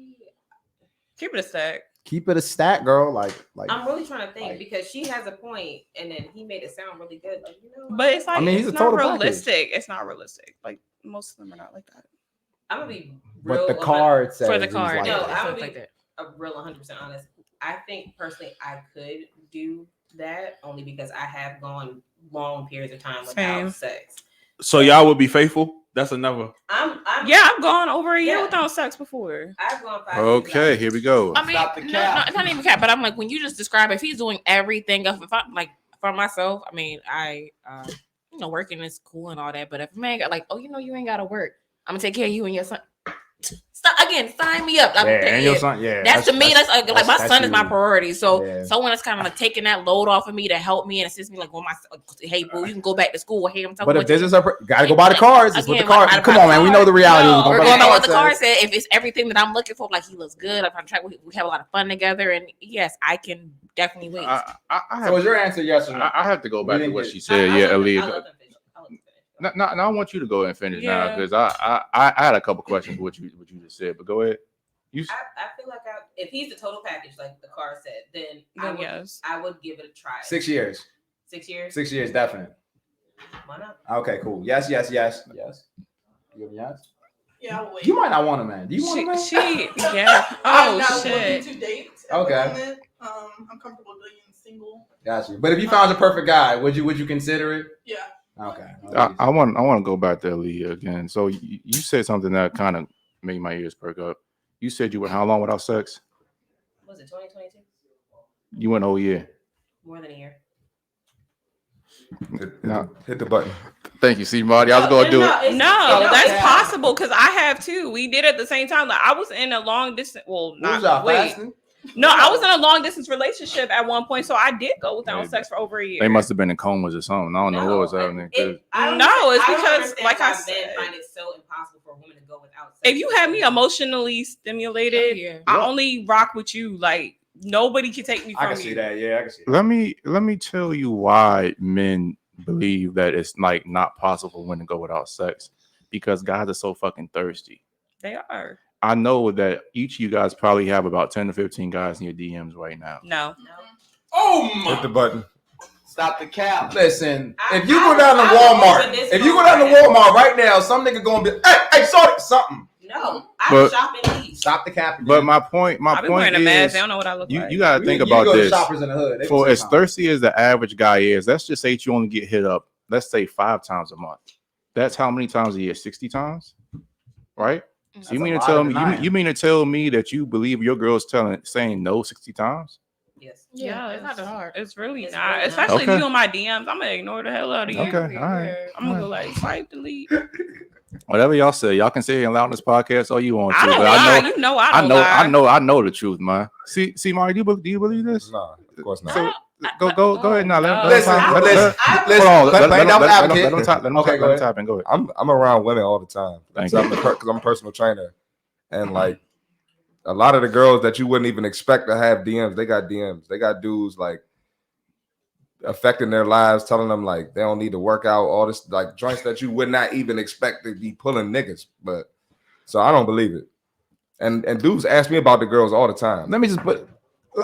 Keep it a stack. Keep it a stat, girl. Like I'm really trying to think like- because she has a point, and then he made it sound really good. Like, you know, But it's like I mean, he's it's a not total package. realistic. It's not realistic. Like most of them are not like that. I'm gonna be real. but the card says for the he's card. like No, that. I I would would be- like that. a real 100% honest. I think personally I could do that only because I have gone long periods of time without Same. sex. So y'all would be faithful? That's another. I'm Yeah, I've gone over a year Yeah. without sex before. I've gone 5 years Okay, without- here we go. I mean, Stop the cap. not even cap, but I'm like, when you just describe if he's doing everything, if I'm like for myself, I mean, I working is cool and all that, but if a man got like, oh, you know, you ain't gotta work, I'm gonna take care of you and your son. Stop again, sign me up. And your son, That's to me. That's like my son is my you. priority. So Yeah. someone that's kind of like taking that load off of me to help me and assist me, like, well, hey, boo, you can go back to school. Hey, I'm talking. But if about this you. is her, gotta go buy the cards. It's with the Again, card. gotta Come buy on, the man. We card. know the reality. No, We're we're gonna going buy by what the card card says. said. If it's everything that I'm looking for, like he looks good, I'm trying. We have a lot of fun together, and yes, I can definitely wait. I So have, is your answer yes or no? I have to go back to didn't what get- she said. Yeah, I'll Aaliyah. let them finish. I'll let them finish. No, I want you to go ahead and finish now Yeah. because I had a couple questions with what you just said, but go ahead. You I feel like if he's the total package, like the car said, then Then yes. I would give it a try. 6 years. 6 years. 6 years, definite. Why not? Okay, cool. Yes. You have a yes? Yeah, I'll wait. You might not want a man. Do you want a man? Yeah. I'm Oh not looking shit. to date at Okay. the moment. I'm comfortable being single. Got you. But if you found the perfect guy, would you consider it? Yeah. Okay. I want to go back to Aaliyah again. So you said something that kind of made my ears perk up. You said you went how long without sex? Was it 2022? You went whole year. More than a year. Hit the button. Thank you, CMarty. I was gonna do it. No, that's possible because I have too. We did at the same time. Like I was in a long distance. Well, not wait. No, I was in a long distance relationship at one point, so I did go without sex for over a year. They must have been in comas or something. I don't know what was happening. It's because, like I said, men find it so impossible for a woman to go without sex. If you have me emotionally stimulated, I only rock with you. Like nobody can take me from you. I can see that. Yeah, I can see that. Let me tell you why men believe that it's like not possible for women to go without sex, because guys are so fucking thirsty. They are. I know that each of you guys probably have about 10 to 15 guys in your DMs right now. No. Oh my! Hit the button. Stop the cap. Listen, if you go down to Walmart, right now, some nigga gonna be, hey, sorry, something. No, I shop and eat. Stop the cap. But my point I've been wearing a mask. is, they don't know what I look like. You gotta think about go to this. Shoppers in the hood. For as thirsty as the average guy is, let's just say you only get hit up, let's say 5 times a month. That's how many times a year? 60 times, right? So you mean to tell me that you believe your girl's saying no 60 times? Yes. Yeah, it's not that hard. It's really not. Especially if you on my DMs, I'm gonna ignore the hell out of you. Okay, all right. I'm gonna go like swipe delete. Whatever y'all say, y'all can say it loud on this podcast all you want to. I don't but lie. I know the truth, man. See, Marty, do you believe this? No, of course not. So, go ahead now. Let him tap in. Go ahead. I'm around women all the time because I'm a personal trainer, and like a lot of the girls that you wouldn't even expect to have DMs, they got DMs. They got dudes like affecting their lives, telling them like they don't need to work out, all this like joints that you would not even expect to be pulling niggas. But so I don't believe it. And dudes ask me about the girls all the time. Let me just put.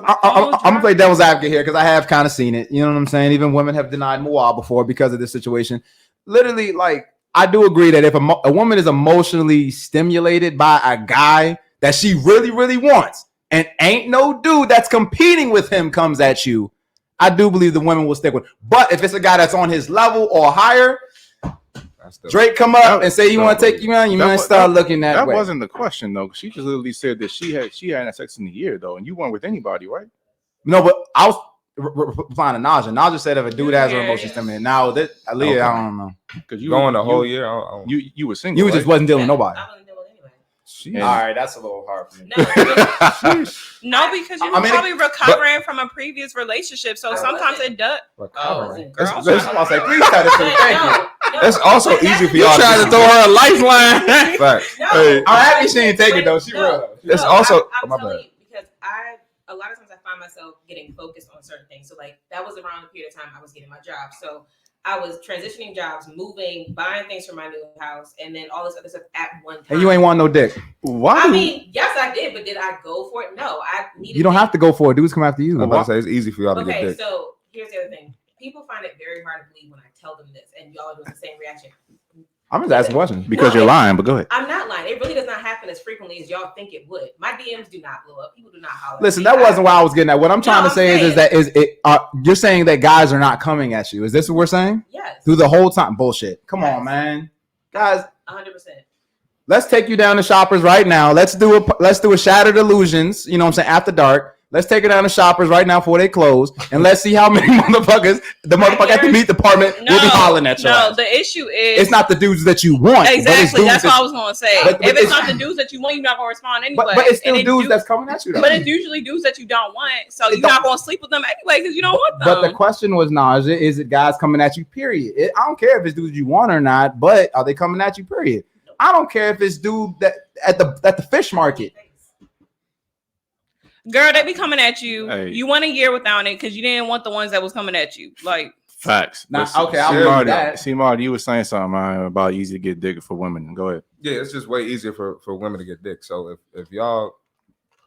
I'm gonna play devil's advocate here because I have kind of seen it. You know what I'm saying? Even women have denied Moa before because of this situation. Literally, like I do agree that if a woman is emotionally stimulated by a guy that she really, really wants, and ain't no dude that's competing with him comes at you, I do believe the women will stick with. But if it's a guy that's on his level or higher, Drake come up and say you want to take you on, you might start looking that way. That wasn't the question though. She just literally said that she hadn't had sex in a year though, and you weren't with anybody, right? No, but I was replying to Naja. Naja said if a dude has her emotions stimulated. Now that Aaliyah, I don't know. Because you going the whole year, you were single. You just wasn't dealing with nobody. I wasn't dealing with anybody. All right, that's a little hard for me. No, because you're probably recovering from a previous relationship, so sometimes it does. Recovering. I'll say, please tell this to me. Thank you. It's also easy for y'all trying to throw her a lifeline. Facts. I'm happy she didn't take it though. She real. It's also I'm telling you because a lot of times I find myself getting focused on certain things. So like that was around the period of time I was getting my job. So I was transitioning jobs, moving, buying things for my new house, and then all this other stuff at one time. And you ain't want no dick. Why? I mean, yes, I did, but did I go for it? No, I needed. You don't have to go for it. Dudes come after you. I'm about to say it's easy for y'all to get dick. So here's the other thing. People find it very hard to believe when I tell them this, and y'all are doing the same reaction. I'm just asking questions. Because you're lying, but go ahead. I'm not lying. It really does not happen as frequently as y'all think it would. My DMs do not blow up. People do not holler. Listen, that wasn't what I was getting at. What I'm trying to say you're saying that guys are not coming at you. Is this what we're saying? Yes. Through the whole time. Bullshit. Come on, man. Guys, 100%. let's take you down to Shoppers right now. Let's do a Shattered Illusions, you know what I'm saying, after dark. Let's take it down to Shoppers right now before they close, and let's see how many motherfuckers the motherfucker at the meat department will be hollering at you. No, the issue is it's not the dudes that you want. Exactly, that's what I was gonna say. If it's not the dudes that you want, you're not gonna respond anyway. But it's still dudes that's coming at you. Though. But it's usually dudes that you don't want, so you're not gonna sleep with them anyway because you don't want them. But the question was, Naja, is it guys coming at you? Period. I don't care if it's dudes you want or not, but are they coming at you? Period. I don't care if it's dude that at the fish market. Girl, they be coming at you. Hey. You went a year without it because you didn't want the ones that was coming at you. Like facts. Nah, okay, I'll agree with that. CMarty, you were saying something about easy to get dick for women. Go ahead. Yeah, it's just way easier for women to get dick. So if y'all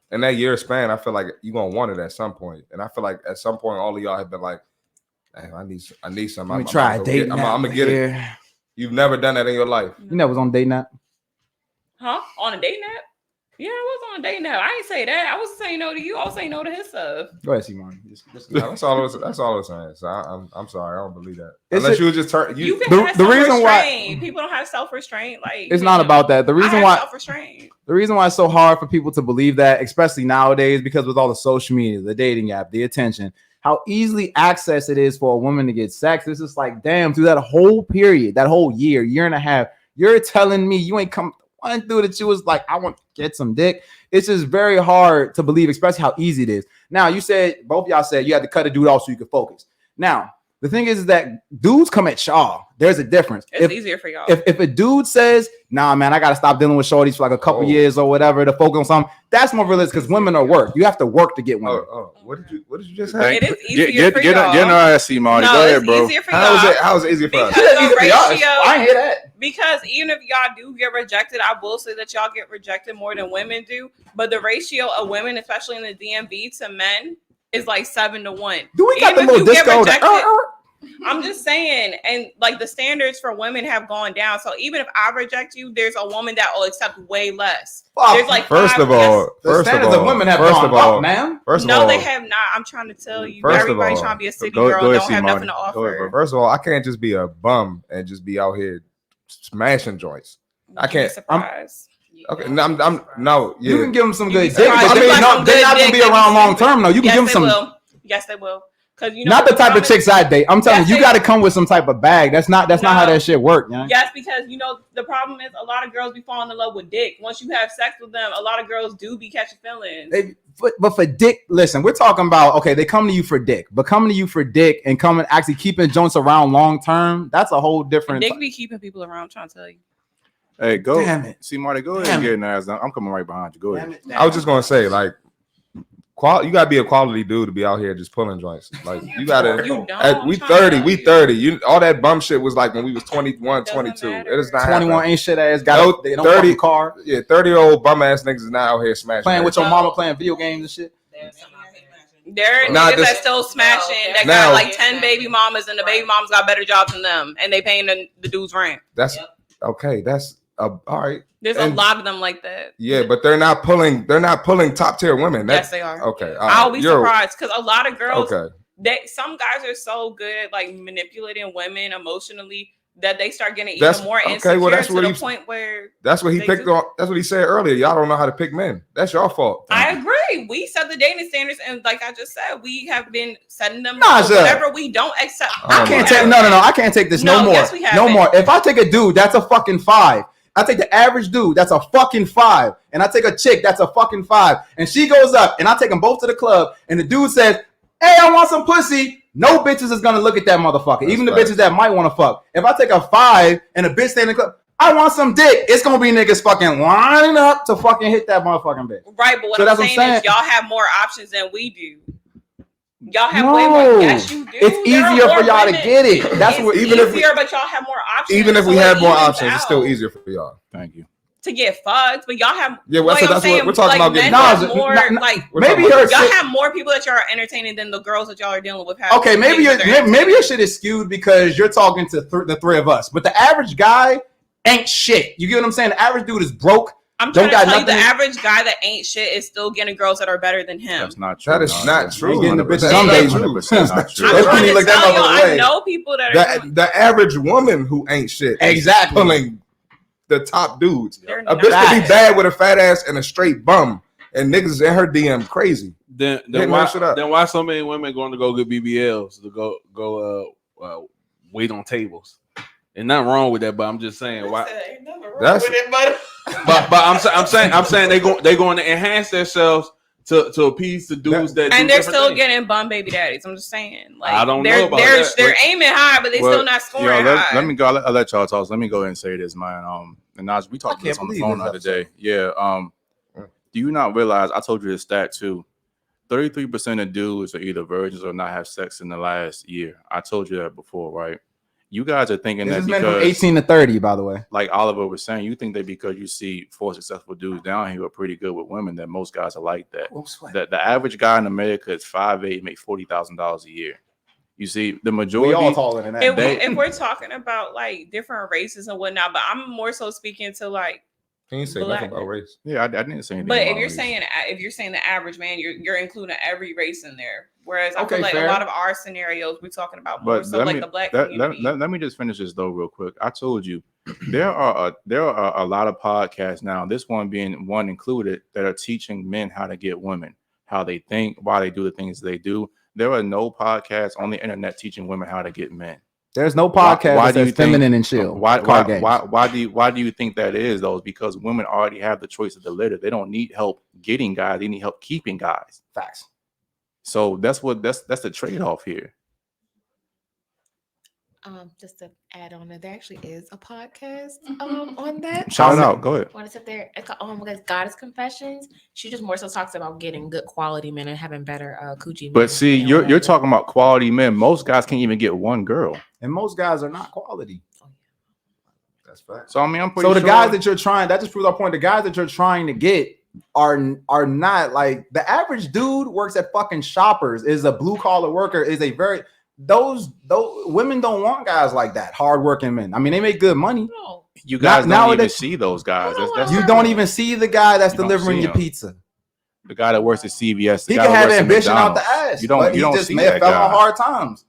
in that year span, I feel like you're gonna want it at some point. And I feel like at some point all of y'all have been like, Damn, I need some. Let me try a dating app. I'm gonna get it. You've never done that in your life. You never was on dating app? Huh? On a dating app? Yeah, I was on a dating app. I ain't say that. I was saying no to you. I was saying no to his stuff. Go ahead, CMarty. No, that's all. That's all I'm saying. So I'm sorry. I don't believe that. It's Unless you would just turn. You can have the reason why people don't have self-restraint. Like it's not about that. The reason why self-restraint. The reason why it's so hard for people to believe that, especially nowadays, because with all the social media, the dating app, the attention, how easily access it is for a woman to get sex. It's just like, damn, through that whole period, that whole year and a half, you're telling me you ain't come one through that you was like, I want to get some dick. It's just very hard to believe, especially how easy it is. Now, you said, both of y'all said you had to cut a dude off so you could focus. Now, the thing is that dudes come at y'all. There's a difference. It's easier for y'all. If a dude says, nah, man, I got to stop dealing with shorties for like a couple years or whatever to focus on something, that's more realistic because women are work. You have to work to get women. What did you just say? It is easier for y'all. Get in our ass, CMarty. Go ahead, bro. Easier for y'all. How is it easier for us? Because the ratio, I ain't hear that. because even if y'all do get rejected, I will say that y'all get rejected more than women do. But the ratio of women, especially in the DMV, to men is like 7 to 1. Do we got the little disco? I'm just saying, and like the standards for women have gone down. So even if I reject you, there's a woman that will accept way less. There's like first of all, women have gone up, man. No, they have not. I'm trying to tell you, everybody's trying to be a city girl, don't have nothing to offer. First of all, I can't just be a bum and just be out here smashing joints. I can't. Okay, no. Yeah. You can give them some good dick. They're not gonna be around long term though. You can give them some. Yes, they will. Not the type of chicks I date. I'm telling you got to come with some type of bag. That's not how that shit work. You know? Yes, because the problem is a lot of girls be falling in love with dick. Once you have sex with them, a lot of girls do be catching feelings. But for dick, listen, we're talking about, okay, they come to you for dick, but coming to you for dick and coming actually keeping joints around long term, that's a whole different. Dick be keeping people around. I'm trying to tell you. Hey, go. Damn it. CMarty, go ahead and get an ass down. I'm coming right behind you. Go ahead. I was just gonna say, like, you gotta be a quality dude to be out here just pulling joints. Like, you gotta. We 30. You all that bum shit was like when we was 21, 22. It is not 21 happening. ain't shit ass. Got 30 car. Yeah, 30-year-old bum ass niggas is not out here smashing. Playing with your mama, playing video games and shit. There are niggas that still smashing that got like 10 baby mamas and the baby mamas got better jobs than them and they paying the dude's rent. That's okay. That's all right. There's a lot of them like that. Yeah, but they're not pulling top tier women. Yes, they are. Okay. I'll be surprised because a lot of girls, okay, some guys are so good like manipulating women emotionally that they start getting even more insecure to the point where that's what he picked on. That's what he said earlier. Y'all don't know how to pick men. That's your fault. I agree. We set the dating standards, and like I just said, we have been setting them. Whatever we don't accept. I can't take I can't take this no more. Yes, we have no more. If I take a dude, that's a fucking 5. I take the average dude, that's a fucking 5. And I take a chick, that's a fucking 5. And she goes up, and I take them both to the club, and the dude says, hey, I want some pussy. No bitches is gonna look at that motherfucker. Even the bitches that might want to fuck. If I take a 5 and a bitch stay in the club, I want some dick. It's gonna be niggas fucking lining up to fucking hit that motherfucking bitch. Right, but what I'm saying is y'all have more options than we do. Y'all have way more. Yes, you do. It's easier for y'all to get it. That's what. Even if but y'all have more options. Even if we had more options, it's still easier for y'all. Thank you. To get fucked, but y'all have. Yeah, well, that's what we're talking about. Getting more. Maybe y'all have more people that y'all are entertaining than the girls that y'all are dealing with. Okay, maybe your shit is skewed because you're talking to the three of us, but the average guy ain't shit. You get what I'm saying? The average dude is broke. I'm trying to tell you, the average guy that ain't shit is still getting girls that are better than him. That's not true. That is not true. Getting the bitches some days. I know people that are the average woman who ain't shit. Exactly. Pulling the top dudes. A bitch could be bad with a fat ass and a straight bum, and niggas in her DM crazy. Then why so many women going to go get BBLs to go wait on tables? And nothing wrong with that, but I'm just saying why. That's but I'm saying they going to enhance themselves to appease the dudes that. And they're still getting bum baby daddies. I'm just saying, like I don't know about that. They're aiming high, but they still not scoring high. Let me go. I'll let y'all talk. Let me go ahead and say this, man. And Naj, we talked about this on the phone the other day. Yeah. Do you not realize I told you this stat too? 33% of dudes are either virgins or not have sex in the last year. I told you that before, right? You guys are thinking that because from 18 to 30, by the way. Like Oliver was saying, you think that because you see 4 successful dudes down here are pretty good with women, that most guys are like that. The average guy in America is 5'8", make $40,000 a year. You see, the majority. We all taller than that. If we're talking about like different races and whatnot, but I'm more so speaking to like. He didn't say nothing about race. Yeah, I didn't say anything. But about if race. you're saying the average man, you're including every race in there. Whereas I Okay, feel like fair. a lot of our scenarios we're talking about more so like the black community. Let me just finish this though real quick. I told you there are a lot of podcasts now, this one being one included, that are teaching men how to get women, how they think, why they do the things they do. There are no podcasts on the internet teaching women how to get men. There's no podcast Why that says feminine and chill. Why do you think that is though? Because women already have the choice of the litter. They don't need help getting guys. They need help keeping guys. Facts. So that's the trade-off here. Just to add on that, there actually is a podcast on that. Shout it out. Go ahead. Want to sit there? It's called Goddess Confessions. She just more so talks about getting good quality men and having better coochie men. But see, you're talking about quality men. Most guys can't even get one girl, and most guys are not quality. That's fact. So I mean, I'm pretty. So the sure guys that you're trying, that just proves our point. The guys that you're trying to get are not the average dude works at fucking Shoppers, is a blue collar worker, is a very those women don't want guys like that, hardworking men. I mean, they make good money. No. You guys don't even see those guys. You don't even see the guy that's delivering your pizza. The guy that works at CVS. He can have ambition out the ass. You don't just see may have that fell guy. on hard times.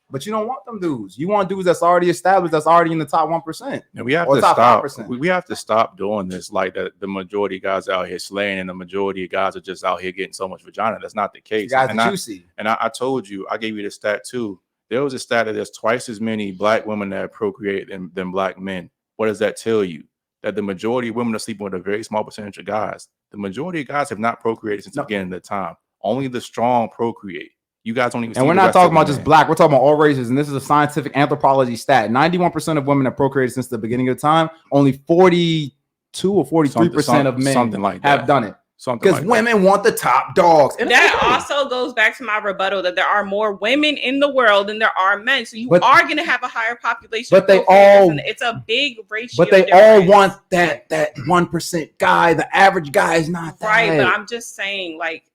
But you don't want them dudes. You want dudes that's already established, that's already in the top 1%. And we have to stop. We have to stop doing this. Like that, the majority of guys out here slaying, and the majority of guys are just out here getting so much vagina. That's not the case. Guys that you see. And I told you, I gave you the stat too. There was a stat that there's twice as many black women that procreate than black men. What does that tell you? That the majority of women are sleeping with a very small percentage of guys. The majority of guys have not procreated since the beginning of the time. Only the strong procreate. You guys don't even. And we're not talking about just black. We're talking about all races. And this is a scientific anthropology stat. 91% of women have procreated since the beginning of time. Only 42 or 43% of men have done it. Because women want the top dogs. And that also goes back to my rebuttal that there are more women in the world than there are men. So you are going to have a higher population. But they all, it's a big ratio. But they all want that 1% guy. The average guy is not that. Right. But I'm just saying, like,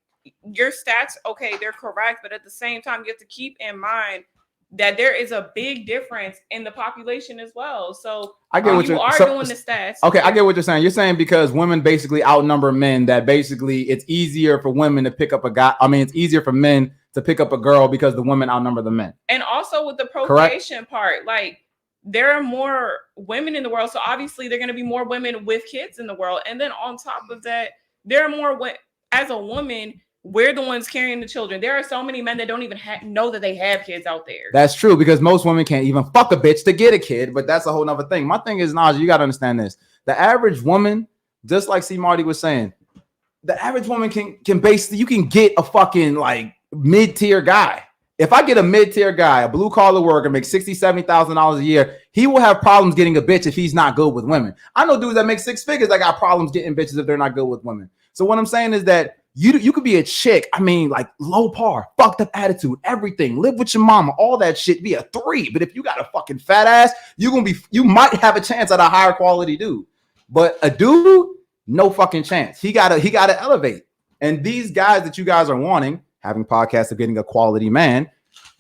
your stats, okay, they're correct. But at the same time, you have to keep in mind that there is a big difference in the population as well. So I get what you are doing the stats. Okay, I get what you're saying. You're saying because women basically outnumber men, that basically it's easier for women to pick up a guy. I mean, it's easier for men to pick up a girl because the women outnumber the men. And also with the procreation part, like there are more women in the world. So obviously there are going to be more women with kids in the world. And then on top of that, there are more as a woman, we're the ones carrying the children. There are so many men that don't even know that they have kids out there. That's true, because most women can't even fuck a bitch to get a kid, but that's a whole nother thing. My thing is, Naj, you got to understand this. The average woman, just like CMarty was saying, the average woman can basically, you can get a fucking like mid-tier guy. If I get a mid-tier guy, a blue-collar worker, makes $60,000, $70,000 a year, he will have problems getting a bitch if he's not good with women. I know dudes that make six figures that got problems getting bitches if they're not good with women. So what I'm saying is that you could be a chick, I mean, like low par, fucked up attitude, everything, live with your mama, all that shit, be a 3. But if you got a fucking fat ass, you might have a chance at a higher quality dude. But a dude, no fucking chance. He gotta elevate. And these guys that you guys are wanting, having podcasts of getting a quality man,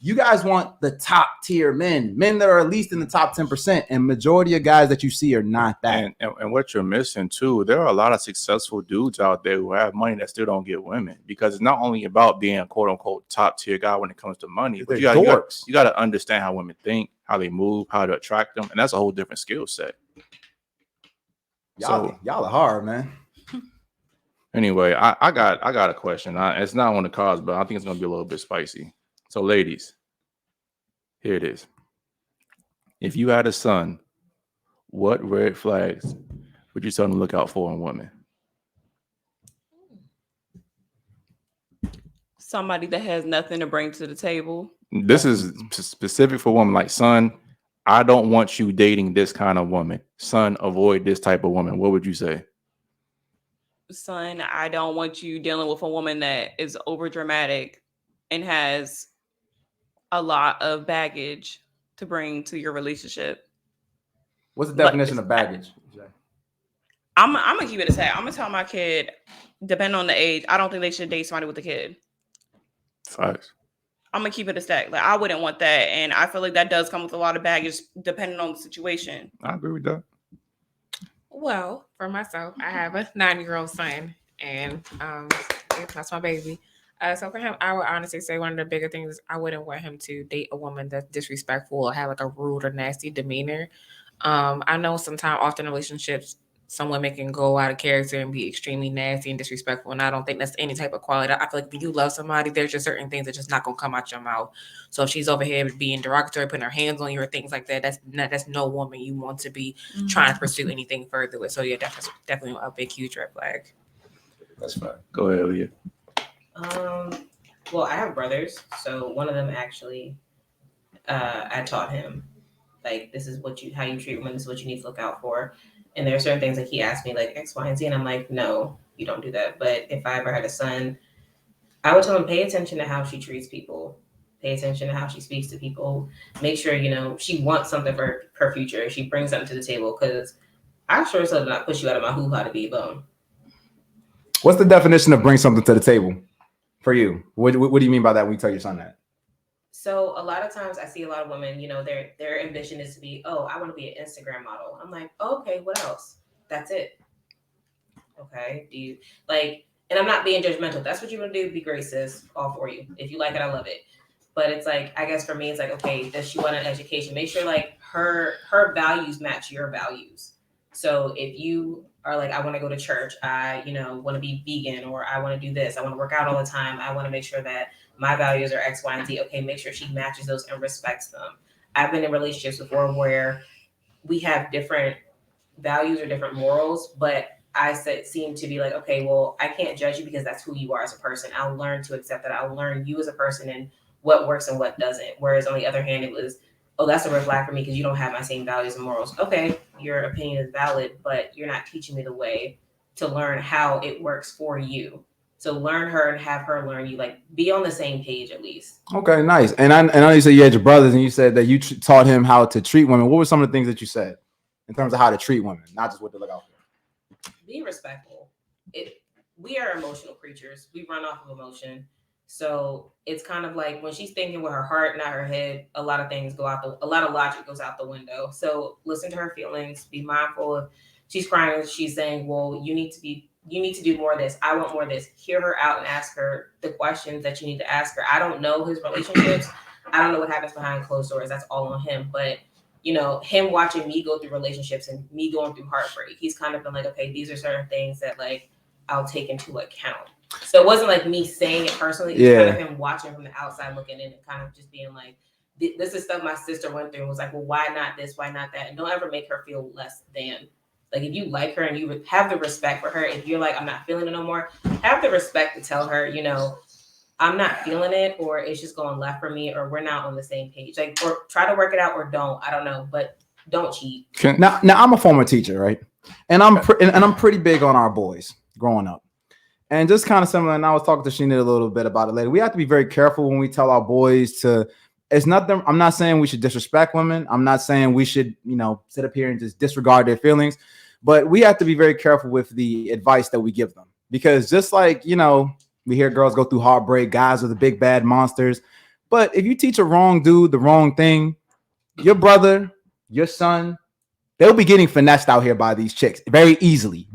you guys want the top tier men that are at least in the top 10%, and majority of guys that you see are not that. And what you're missing too, there are a lot of successful dudes out there who have money that still don't get women, because it's not only about being a quote unquote top tier guy when it comes to money, but you got to understand how women think, how they move, how to attract them, and that's a whole different skill set. Y'all are hard, man. Anyway, I got a question. It's not on the cards, but I think it's gonna be a little bit spicy. So, ladies, here it is. If you had a son, what red flags would you tell him to look out for in women? Somebody that has nothing to bring to the table. This is specific for women. Like, son, I don't want you dating this kind of woman. Son, avoid this type of woman. What would you say? Son, I don't want you dealing with a woman that is over dramatic and has a lot of baggage to bring to your relationship. What's the definition of baggage? I'm gonna keep it a tag. I'm gonna tell my kid, depending on the age, I don't think they should date somebody with a kid. Facts. I'm gonna keep it a stack. Like I wouldn't want that, and I feel like that does come with a lot of baggage depending on the situation. I agree with that. Well, for myself, I have a 9-year-old son, and that's my baby. So for him, I would honestly say one of the bigger things is I wouldn't want him to date a woman that's disrespectful or have like a rude or nasty demeanor. I know sometimes, often in relationships, some women can go out of character and be extremely nasty and disrespectful, and I don't think that's any type of quality. I feel like if you love somebody, there's just certain things that just not gonna come out your mouth. So if she's over here being derogatory, putting her hands on you or things like that, that's no woman you want to be trying to pursue anything further with. So yeah, definitely a big huge red flag. That's fine. Go ahead, Leah. Well, I have brothers, so one of them actually, I taught him, like, this is how you treat women, this is what you need to look out for. And there are certain things like he asked me, like X, Y, and Z, and I'm like, no, you don't do that. But if I ever had a son, I would tell him, pay attention to how she treats people, pay attention to how she speaks to people, make sure, she wants something for her future, she brings something to the table, because I sure as hell did not push you out of my hoo-ha to be a bum. What's the definition of bring something to the table for you? What do you mean by that when you tell your son that? So a lot of times I see a lot of women, their ambition is to be, oh, I want to be an Instagram model. I'm like, oh, okay, what else? That's it. Okay. Do you and I'm not being judgmental. If that's what you want to do, be great, sis. All for you. If you like it, I love it. But it's like, I guess for me, it's like, okay, does she want an education? Make sure like her values match your values. So if you are like, I want to go to church, I, want to be vegan, or I want to do this, I want to work out all the time, I want to make sure that my values are X, Y, and Z. Okay, make sure she matches those and respects them. I've been in relationships before where we have different values or different morals, but I seem to be like, okay, well, I can't judge you because that's who you are as a person. I'll learn to accept that. I'll learn you as a person and what works and what doesn't. Whereas on the other hand, it was, oh, that's a red flag for me because you don't have my same values and morals. Okay, your opinion is valid, but you're not teaching me the way to learn how it works for you. So learn her and have her learn you, like be on the same page at least. Okay, nice. And I know you said you had your brothers and you said that you taught him how to treat women. What were some of the things that you said in terms of how to treat women, not just what to look out for? Be respectful. We are emotional creatures. We run off of emotion. So it's kind of like when she's thinking with her heart, not her head, a lot of things a lot of logic goes out the window. So listen to her feelings, be mindful of she's crying, she's saying, well, you need to do more of this. I want more of this. Hear her out and ask her the questions that you need to ask her. I don't know his relationships. I don't know what happens behind closed doors. That's all on him. But, him watching me go through relationships and me going through heartbreak, he's kind of been like, okay, these are certain things that like I'll take into account. So it wasn't like me saying it personally. It was kind of him watching from the outside looking in and kind of just being like, this is stuff my sister went through and was like, well, why not this? Why not that? And don't ever make her feel less than. Like if you like her and you have the respect for her, if you're like, I'm not feeling it no more, have the respect to tell her, I'm not feeling it, or it's just going left for me, or we're not on the same page. Like, or try to work it out, or don't. I don't know, but don't cheat. Now I'm a former teacher, right? And I'm pretty big on our boys growing up. And just kind of similar, and I was talking to Sheena a little bit about it later. We have to be very careful when we tell our boys to. It's nothing. I'm not saying we should disrespect women. I'm not saying we should, sit up here and just disregard their feelings. But we have to be very careful with the advice that we give them, because just like, we hear girls go through heartbreak, guys are the big bad monsters. But if you teach a wrong dude the wrong thing, your brother, your son, they'll be getting finessed out here by these chicks very easily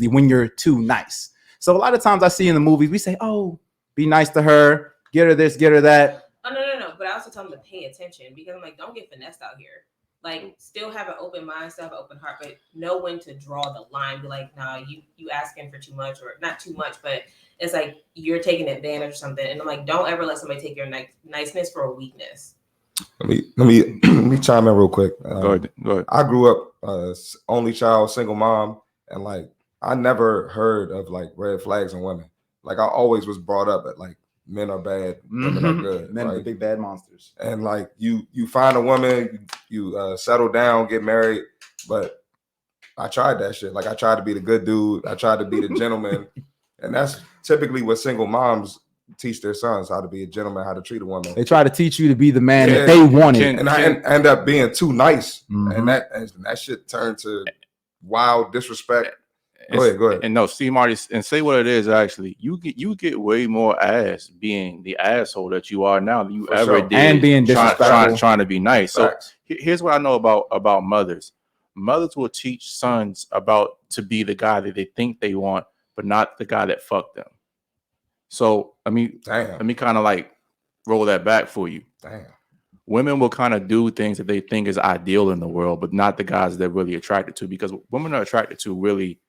when you're too nice. So a lot of times I see in the movies, we say, oh, be nice to her, get her this, get her that. Oh, no. But I also tell them to pay attention, because I'm like, don't get finessed out here. Like, still have an open mind, still have an open heart, but know when to draw the line. Be like, nah, you asking for too much, or not too much, but it's like you're taking advantage or something. And I'm like, don't ever let somebody take your niceness for a weakness. Let me chime in real quick. Go ahead. I grew up only child, single mom, and like I never heard of like red flags in women. Like I always was brought up at like men are bad, women are good. Men are the big bad monsters. And like you find a woman, you settle down, get married. But I tried that shit. Like I tried to be the good dude. I tried to be the gentleman. And that's typically what single moms teach their sons, how to be a gentleman, how to treat a woman. They try to teach you to be the man that they wanted. And I end up being too nice. And that shit turned to wild disrespect. Go ahead. And no, CMarty, and say what it is. Actually, you get way more ass being the asshole that you are now than you For ever sure. did, And being disrespectful. trying to be nice. Facts. So here's what I know about mothers. Mothers will teach sons about to be the guy that they think they want, but not the guy that fucked them. So let me kind of like roll that back for you. Damn. Women will kind of do things that they think is ideal in the world, but not the guys they're really attracted to, because women are attracted to really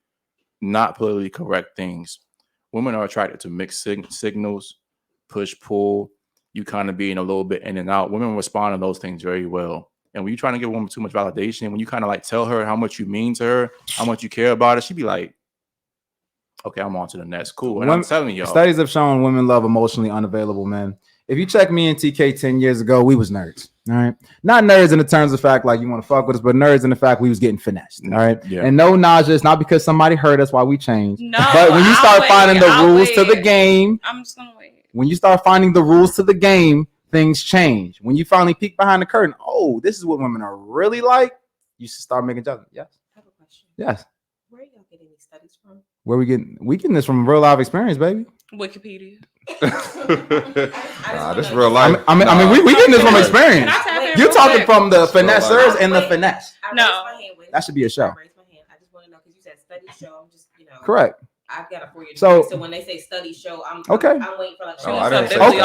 not politically correct things. Women are attracted to mixed signals, push, pull, you kind of being a little bit in and out. Women respond to those things very well. And when you're trying to give a woman too much validation, when you kind of like tell her how much you mean to her, how much you care about her, she'd be like, okay, I'm on to the next. Cool. And I'm telling y'all, studies have shown women love emotionally unavailable men. If you check me and TK 10 years ago, we was nerds. All right. Not nerds in the terms of fact like you want to fuck with us, but nerds in the fact we was getting finessed. All right. Yeah. And no nausea. It's not because somebody hurt us while we changed. No, but when you start finding the rules to the game, I'm just gonna wait. When you start finding the rules to the game, things change. When you finally peek behind the curtain, oh, this is what women are really like. You should start making judgments. Yes. I have a question. Yes. Where are y'all getting these studies from? Where we getting this from real life experience, baby. Wikipedia. Nah, this real life. I mean, we getting this from experience. Can I tap in You're real talking quick? from the That's real finessers life. and the finesse. I No. raised my hand. Wait, That should be a show. I raised my hand. I just want to know because you said studies show. I'm just, Correct. I've got a 4-year So- degree. So when they say studies show, I'm Okay. I'm waiting for like. Oh, I didn't say Okay.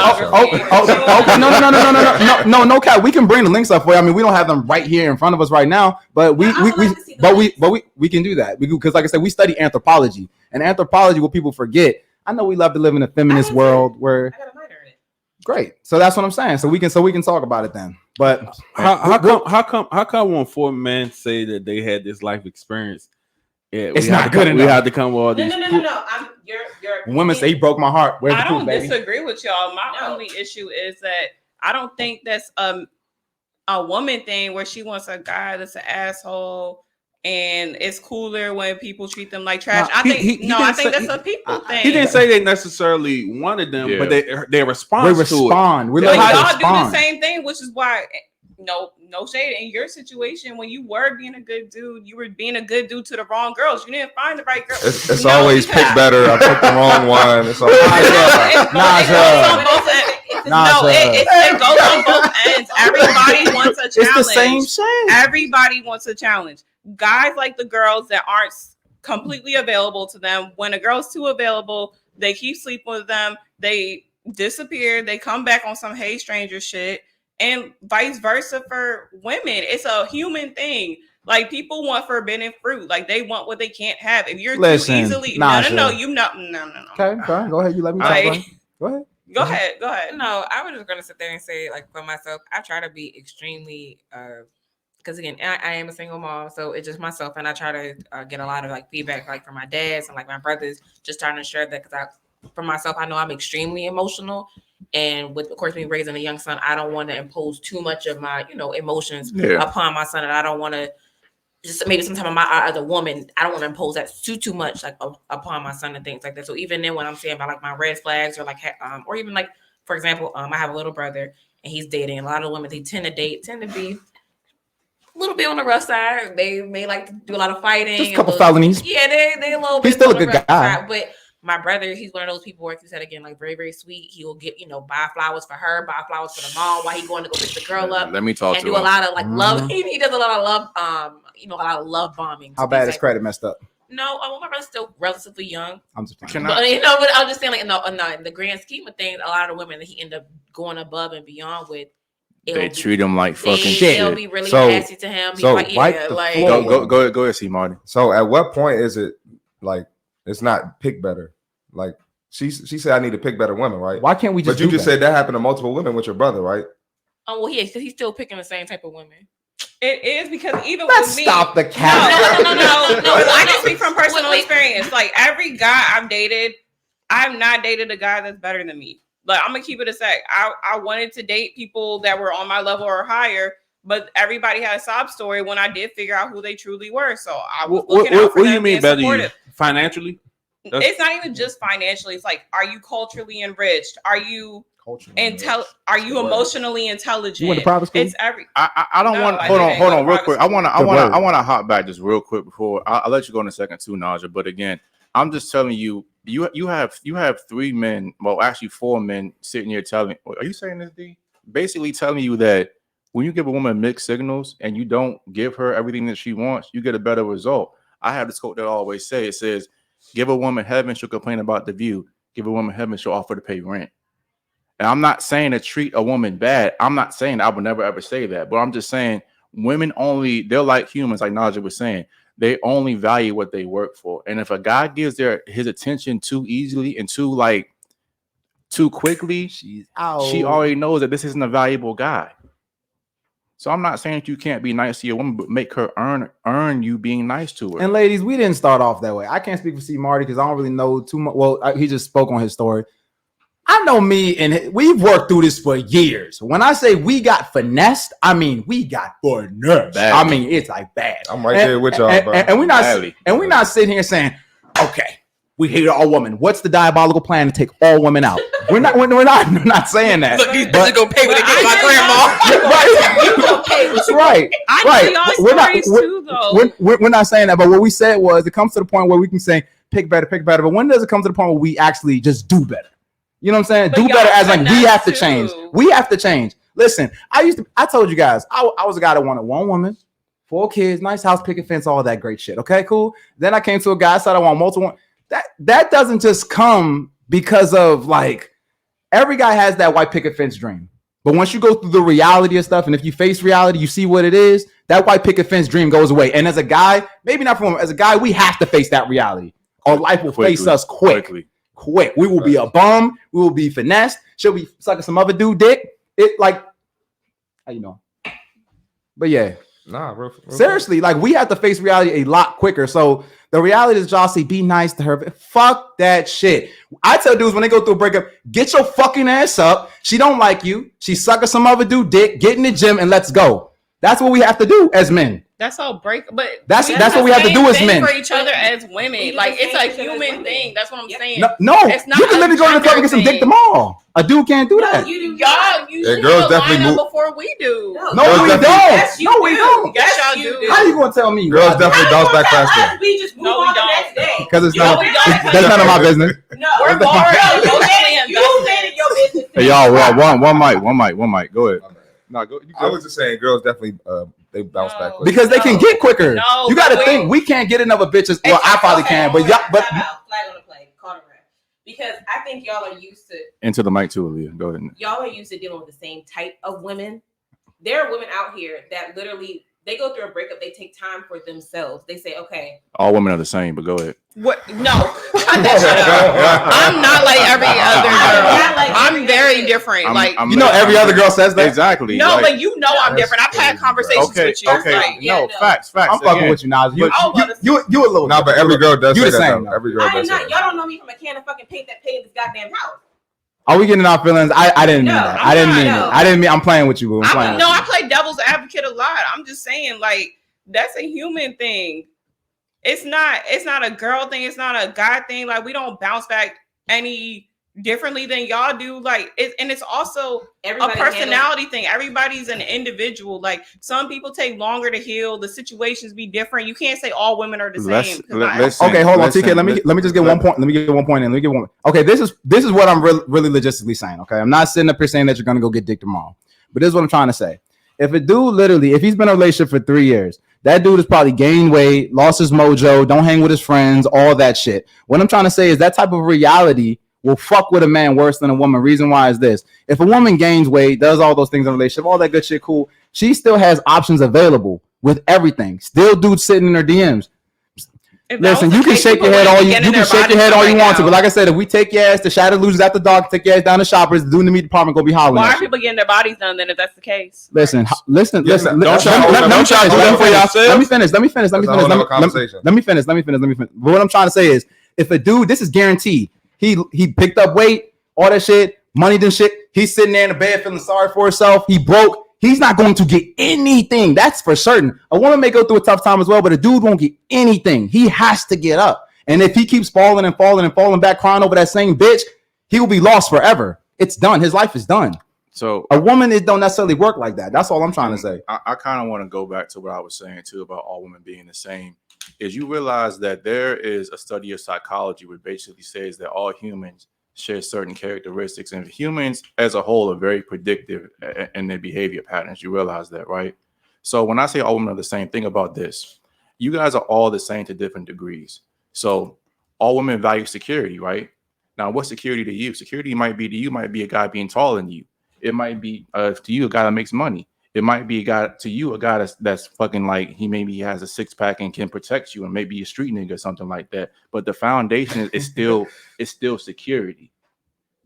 No, Kat. We can bring the links up for you. I mean, we don't have them right here in front of us right now, but we I would like to see the links. we can do that. Because like I said, we study anthropology, and anthropology, what people forget. I know we love to live in a feminist world where I got a minor in it. great. So that's what I'm saying. So we can talk about it then. But How come when 4 men say that they had this life experience, It's we not had to good come- enough. We had to come with all No, these. no. You're women say he broke my heart. Where's the I proof, don't baby? disagree with y'all. My No. only issue is that I don't think that's a woman thing where she wants a guy that's an asshole and it's cooler when people treat them like trash. No, I think he I didn't think say- that's a people thing. He didn't say they necessarily wanted them, Yeah. but they We respond to it. respond. We But learn how to y'all do respond. the same thing, which is why no shade in your situation. When you were being a good dude, you were being a good dude to the wrong girls. You didn't find the right girl. It's No, always because- pick better. I picked the wrong one. It's always It goes on both ends. Nah, No, it goes on both ends. Everybody wants a It's the challenge. same shit. Everybody wants a challenge. Guys like the girls that aren't completely available to them. When a girl's too available, they keep sleeping with them. They disappear. They come back on some hey stranger shit, and vice versa for women. It's a human thing. Like people want forbidden fruit. Like they want what they can't have. If you're Listen, too easily, Nasha. no, no. Okay, go ahead. You let me talk. Like- Go ahead. Go ahead. No, I was just gonna sit there and say, like, for myself, I try to be extremely because again, I am a single mom, so it's just myself, and I try to get a lot of like feedback, like from my dads and like my brothers, just trying to share that because for myself, I know I'm extremely emotional, and with of course me raising a young son, I don't want to impose too much of my emotions upon my son, and I don't want to just maybe sometimes as a woman, I don't want to impose that too much like upon my son and things like that. So even then, when I'm saying about like my red flags or like or even like for example, I have a little brother and he's dating. A lot of women they tend to be a little bit on the rough side. They may like to do a lot of fighting. Just a couple felonies. Yeah, they a little bit. He's still a on the good rough guy. side, but my brother, he's one of those people where he said again, like very, very sweet. He will get, buy flowers for her, buy flowers for the mom while he going to go pick the girl up. Let me talk and to do him. a lot of like love. He does a lot of love, a lot of love bombing. How bad is credit messed up? No, my brother's still relatively young. I'm just Can But but I'm just saying, like, no, in the grand scheme of things, a lot of the women that he end up going above and beyond with, They treat him like fucking they'll shit. be really So- nasty to him. Be so like, wipe yeah, the like floor. Go ahead, see Marty. So at what point is it like it's not pick better? Like she said I need to pick better women, right? Why can't we just? But you do just that? said that happened to multiple women with your brother, right? oh well, because he's still picking the same type of women. It is because even Let's with me, stop the No, cat. no. I can speak from personal Wait. experience. Like every guy I've dated, I've not dated a guy that's better than me. Like I'm gonna keep it a sec. I wanted to date people that were on my level or higher, but everybody had a sob story when I did figure out who they truly were. So I was looking out for What do them, you mean being better? You supportive. financially? It's not even just financially. It's like, are you culturally enriched? Are you Are you emotionally intelligent? You went to private school? It's every. I don't No, want. I Hold didn't on, go to real private quick. school. I want to hop back just real quick before I'll let you go in a second too, Naja. But again, I'm just telling you, you have 3 men, well, actually 4 men sitting here telling. Are you saying this, D? Basically telling you that when you give a woman mixed signals and you don't give her everything that she wants, you get a better result. I have this quote that I always say. It says, "Give a woman heaven, she'll complain about the view. Give a woman heaven, she'll offer to pay rent." And I'm not saying to treat a woman bad. I'm not saying I would never ever say that, but I'm just saying women they're like humans, like Naja was saying. They only value what they work for. And if a guy gives his attention too easily and too quickly, she already knows that this isn't a valuable guy. So I'm not saying that you can't be nice to your woman, but make her earn you being nice to her. And ladies, we didn't start off that way. I can't speak for CMarty because I don't really know too much. Well, he just spoke on his story. I know me and we've worked through this for years. When I say we got finessed, I mean we got finessed. Bad. I mean it's like bad. I'm right there with y'all, bro. And we're not sitting here saying, okay, we hate all women. What's the diabolical plan to take all women out? We're not saying that. Look, these bitches gonna pay when they get my grandma. Right. I know y'all stories too, though. We're not saying that, but what we said was it comes to the point where we can say pick better. But when does it come to the point where we actually just do better? You know what I'm saying? But do better as like we have to too. change. We have to change. Listen, I told you guys, I was a guy that wanted 1 woman, 4 kids, nice house, picket fence, all that great shit. Okay, cool. Then I came to a guy, I said I want multiple. That doesn't just come because of like every guy has that white picket fence dream. But once you go through the reality of stuff, and if you face reality, you see what it is, that white picket fence dream goes away. And as a guy, maybe not from as a guy, we have to face that reality. Or life will face us quick. We will be a bum. We will be finessed. She'll be sucking some other dude dick. It like, how you know? But yeah, real seriously, like we have to face reality a lot quicker. So the reality is, Jossie, be nice to her. Fuck that shit. I tell dudes when they go through a breakup, get your fucking ass up. She don't like you. She sucking some other dude dick. Get in the gym and let's go. That's what we have to do as men. That's all but that's what we have to do as men for each other as women. Like it's a human thing. That's what I'm saying. No, it's not. You can literally go to the club and get some dick tomorrow. A dude can't do that. You do. Y'all usually girls line definitely up move before we do. No, we don't. Yes, No, we don't. Yes, y'all do. How you gonna tell me? Girls definitely bounce back faster. We just move on the next day. Because it's No, not. we don't. That's none of my business. No, We're more emotionally you made it your business. Hey, y'all, one mic. Go ahead. No, go. I was just saying, girls definitely they bounce back quicker. Because they can get quicker. No, you got to think we can't get enough of bitches. Well, I probably can, but flag on the play, corner ref. Because I think y'all are used to into the mic too, Aaliyah. Go ahead. Y'all are used to dealing with the same type of women. There are women out here that literally they go through a breakup. They take time for themselves. They say, okay. All women are the same, but go ahead. What? No, I'm not like every other girl. I'm very different. You know, every other girl says that. Exactly. No, like, but you know I'm different. I've had conversations with you. Okay. Like, no, facts. I'm fucking with you now. You a little. No, but every girl does you say the that. same. Every girl does say that. Y'all don't know me from a can of fucking paint that painted this goddamn house. Are we getting our feelings? I didn't mean that. I didn't mean. I'm playing with you. I play devil's advocate a lot. I'm just saying, like, that's a human thing. It's not a girl thing. It's not a guy thing. Like, we don't bounce back any differently than y'all do. Like, it's also a personality thing. Everybody's an individual. Like, some people take longer to heal. The situations be different. You can't say all women are the same. Okay, hold on, TK. Let me just get 1 point. Let me get 1 point in. Let me get one. Okay, this is what I'm really logistically saying. Okay, I'm not sitting up here saying that you're gonna go get dick tomorrow, but this is what I'm trying to say. If a dude literally, if he's been in a relationship for 3 years, that dude has probably gained weight, lost his mojo, don't hang with his friends, all that shit. What I'm trying to say is that type of reality will fuck with a man worse than a woman. Reason why is this. If a woman gains weight, does all those things in a relationship, all that good shit, cool. She still has options available with everything. Still dudes sitting in her DMs. Listen, you can shake your head all you want to, but like I said, if we take your ass to Shadow Losers at the dog, take your ass down to Shoppers, doing the meat department, go be hollering. Why are people getting their bodies done then if that's the case? Listen. Don't try for yourself. Let me finish. Let me finish. But what I'm trying to say is, if a dude, this is guaranteed, he picked up weight, all that shit, money done shit, he's sitting there in the bed feeling sorry for himself, he broke. He's not going to get anything. That's for certain. A woman may go through a tough time as well, but a dude won't get anything. He has to get up. And if he keeps falling back, crying over that same bitch, he will be lost forever. it's done. His life is done. So a woman, it don't necessarily work like that. That's all I'm trying to say. I kind of want to go back to what I was saying too about all women being the same. Is you realize that there is a study of psychology which basically says that all humans share certain characteristics, and humans as a whole are very predictive in their behavior patterns. You realize that, right? So when I say all women are the same, think about this. You guys are all the same to different degrees. So all women value security, right? Now, what's security to you? Security might be to you might be a guy being taller than you. It might be to you a guy that makes money. It might be a guy to you a guy that's fucking like he maybe has a 6-pack and can protect you, and maybe a street nigga or something like that. But the foundation is still security.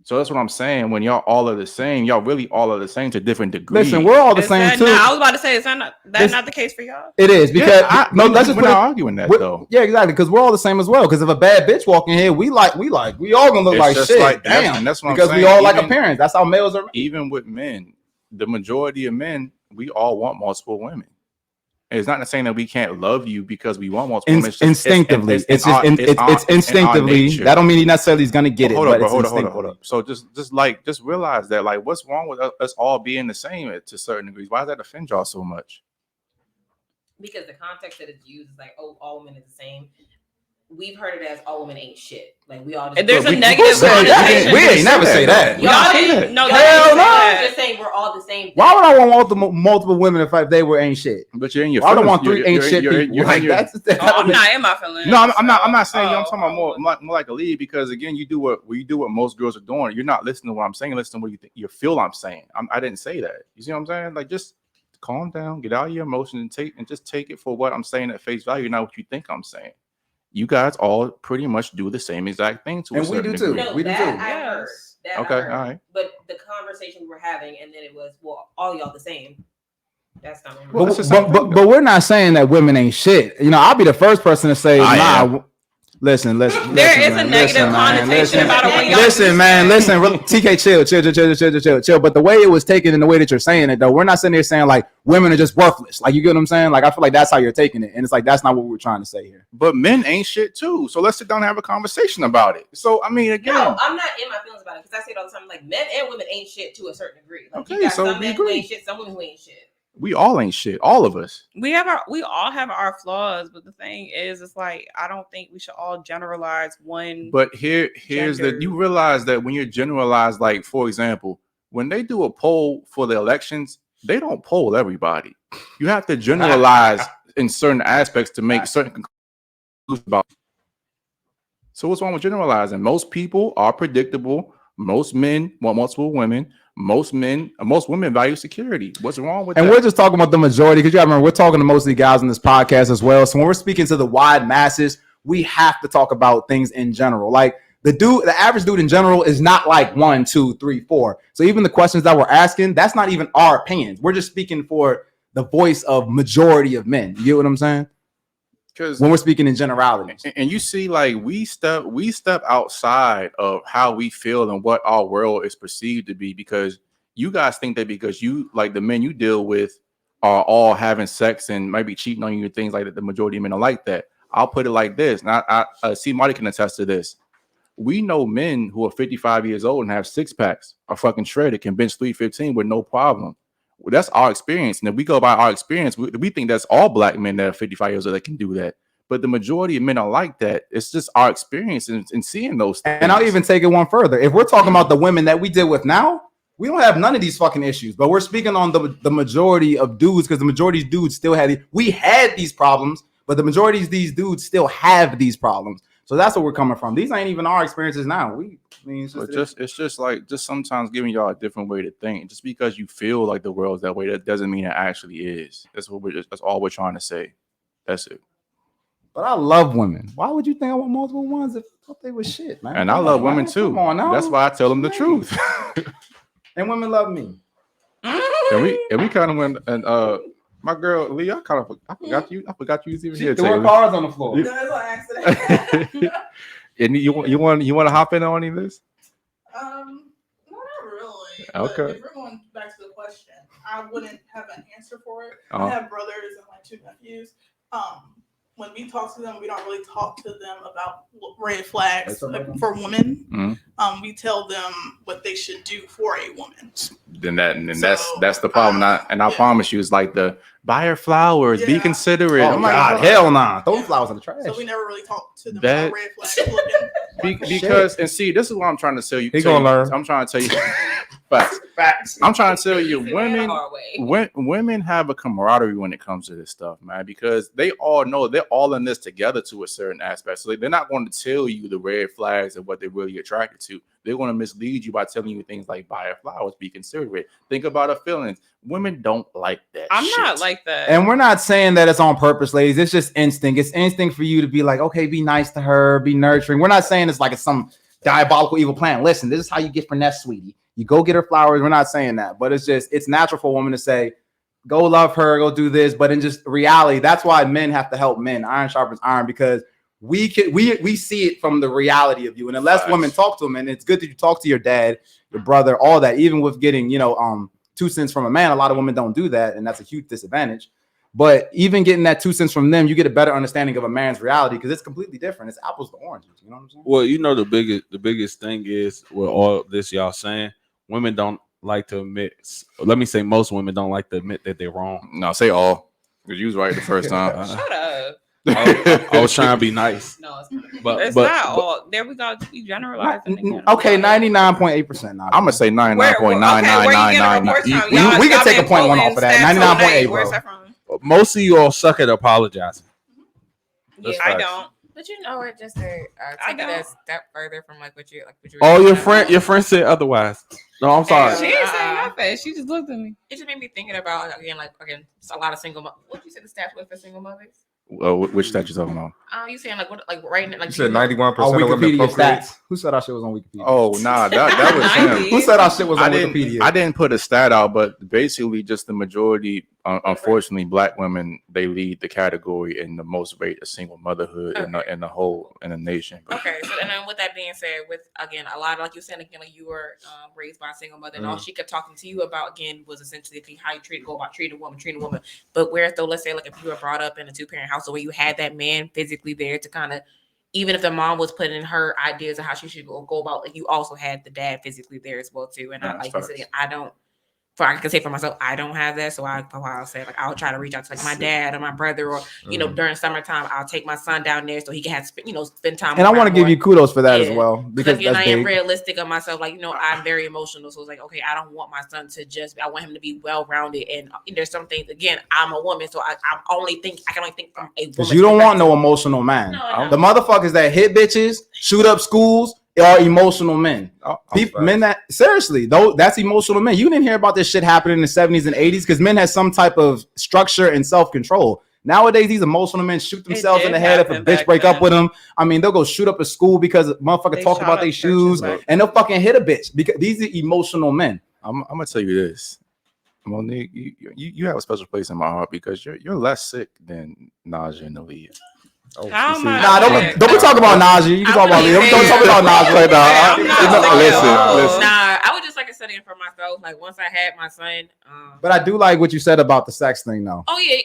So that's what I'm saying. When y'all all are the same, y'all really all are the same to different degrees. Listen, we're all the same too. I was about to say, is that not the case for y'all? It is because let's just we're not arguing that though. Yeah, exactly. Because we're all the same as well. Because if a bad bitch walk in here, we all gonna look like shit. Like, damn, and that's what because I'm saying. We all like appearance. That's how males are. Even with men, the majority of men, we all want multiple women. It's not saying that we can't love you because we want multiple women. Instinctively, it's instinctively. That don't mean he necessarily is gonna get it. Hold up. So just realize that, like, what's wrong with us all being the same to certain degrees? Why does that offend y'all so much? Because the context that it's used is like, oh, all women is the same. We've heard it as all women ain't shit. Like we all just there's a negative connotation. We ain't never say that. No, hell no. Just saying we're all the same. Why would I want multiple women if they were ain't shit? But you're in your. I don't want 3 ain't shit people. I'm not in my feelings. No, I'm not saying. I'm talking about more like a lead, because again, you do what most girls are doing. You're not listening to what I'm saying. Listen to what you feel I'm saying. I didn't say that. You see what I'm saying? Like, just calm down, get out of your emotions, and just take it for what I'm saying at face value, not what you think I'm saying. You guys all pretty much do the same exact thing to a certain degree. No, we do too. I heard. Okay, all right. But the conversation we're having, and then it was, well, all y'all the same. That's not what but we're not saying that women ain't shit. You know, I'll be the first person to say, Listen. There is a negative connotation about it when y'all listen. TK, chill. But the way it was taken and the way that you're saying it, though, we're not sitting there saying like women are just worthless. Like, you get what I'm saying? Like, I feel like that's how you're taking it, and it's like that's not what we're trying to say here. But men ain't shit too. So let's sit down and have a conversation about it. So I mean, again, no, I'm not in my feelings about it because I say it all the time. Like, men and women ain't shit to a certain degree. Like, okay, you got so some men who ain't shit, some women who ain't shit. We all ain't shit. All of us. We all have our flaws, but the thing is, it's like I don't think we should all generalize one. But here's you realize that when you generalize, like, for example, when they do a poll for the elections, they don't poll everybody. You have to generalize in certain aspects to make certain conclusions about it. So what's wrong with generalizing? Most people are predictable. Most men want multiple women. Most women value security. What's wrong with that? And we're just talking about the majority, because you gotta remember, we're talking to mostly guys on this podcast as well. So when we're speaking to the wide masses, we have to talk about things in general. Like the average dude in general is not like 1, 2, 3, 4. So even the questions that we're asking, that's not even our opinions. We're just speaking for the voice of majority of men. You get what I'm saying? Because when we're speaking in generalities, and you see, like, we step outside of how we feel and what our world is perceived to be, because you guys think that because you, like, the men you deal with are all having sex and maybe cheating on you and things like that, the majority of men are like that. I'll put it like this, and I CMarty can attest to this. We know men who are 55 years old and have 6-packs, are fucking shredded, can bench 315 with no problem. Well, that's our experience. And if we go by our experience, we think that's all black men that are 55 years old that can do that. But the majority of men are like that. It's just our experience in seeing those things. And I'll even take it one further. If we're talking about the women that we deal with now, we don't have none of these fucking issues. But we're speaking on the majority of dudes, because the majority of dudes still had these problems, but the majority of these dudes still have these problems. So that's where we're coming from. These ain't even our experiences now. It's just sometimes giving y'all a different way to think. Just because you feel like the world's that way, that doesn't mean it actually is. That's all we're trying to say. That's it. But I love women. Why would you think I want multiple ones if I thought they were shit, man? And I love women too. Come on now. That's why I tell them the truth. And women love me. And we kind of went and my girl Lee, I forgot you. I forgot you was even here. There were cars on the floor. No, that's an accident. And you want to hop in on any of this? No, not really. Okay. But if we're going back to the question, I wouldn't have an answer for it. I have brothers and like 2 nephews. when we talk to them, we don't really talk to them about red flags for women. Mm-hmm. We tell them what they should do for a woman. That's the problem. I promise you, it's like the buy her flowers, be considerate. Oh my God, hell nah, throw flowers in the trash. So we never really talk to them about red flags. Because and see, this is what I'm trying to tell you. He gonna learn. I'm trying to tell you. Facts. I'm trying to tell you, women have a camaraderie when it comes to this stuff, man, because they all know they're all in this together to a certain aspect. So they're not going to tell you the red flags of what they're really attracted to. They're going to mislead you by telling you things like buy her flowers, be considerate, think about her feelings. Women don't like that. I'm not like that. And we're not saying that it's on purpose, ladies. It's just instinct. It's instinct for you to be like, okay, be nice to her, be nurturing. We're not saying it's like it's some diabolical evil plan. Listen, this is how you get finesse, sweetie. You go get her flowers. We're not saying that, but it's natural for a woman to say, go love her, go do this. But in just reality, that's why men have to help men. Iron sharpens iron, because we see it from the reality of you. And unless women talk to them, and it's good that you talk to your dad, your brother, all that, even with getting, 2 cents from a man, a lot of women don't do that. And that's a huge disadvantage. But even getting that 2 cents from them, you get a better understanding of a man's reality, because it's completely different. It's apples to oranges. You know what I'm saying? Well, the biggest thing is with all this y'all saying, women don't like to admit. Let me say most women don't like to admit that they're wrong. No, say all. Because you was right the first time. Shut up. I was trying to be nice. No, it's not all. There we go. You generalizing. Okay, 99.8%. I'm gonna say 99.9999. We can take a 0.1 off of that. 99.8, Where's bro. that from? Most of you all suck at apologizing. Yeah, I don't. But you know what? Just to take it a step further from what you. Oh, your friend said otherwise. No, I'm sorry. She didn't say nothing. She just looked at me. It just made me thinking about again, it's a lot of single. What you said the stats were for single mothers? Which stat you talking about? You saying right now? You said 91% on of women Wikipedia procreate. stats. Who said our shit was on Wikipedia? Oh, nah, that was him. Who said our shit was on Wikipedia? I didn't put a stat out, but basically just the majority, unfortunately, black women, they lead the category in the most rate of single motherhood in the nation. Okay, so and then with that being said, with again a lot of, like you said again, like you were raised by a single mother, and all she kept talking to you about again was essentially how you treating a woman. But whereas though, let's say like if you were brought up in a 2-parent household where you had that man physically there to kind of, even if the mom was putting in her ideas of how she should go about, like you also had the dad physically there as well too. And like you said, I can say for myself, I don't have that. So I'll say like I'll try to reach out to like my dad or my brother, or during summertime I'll take my son down there so he can have spend time. And I want to give you kudos for that as well, because again, I am realistic of myself. Like I'm very emotional, so it's like okay, I don't want my son to I want him to be well rounded. And there's some things. Again, I'm a woman, so I can only think from a woman. Because you don't want no emotional man. No. The motherfuckers that hit bitches, shoot up schools, are emotional men. Men that seriously though, that's emotional men. You didn't hear about this shit happening in the 70s and 80s because men had some type of structure and self-control. Nowadays, these emotional men shoot themselves in the head if a bitch break up with them. I mean, they'll go shoot up a school because a motherfucker talk about their shoes, and they'll fucking hit a bitch because these are emotional men. I'm gonna tell you this, Monique, you have a special place in my heart because you're less sick than Naja and Aaliyah. Don't be talking about Naja. You can talk about Aaliyah. Don't talk about Naja right now. Listen. Nah, I would just like to say it for myself. Like once I had my son. But I do like what you said about the sex thing, though. Oh yeah.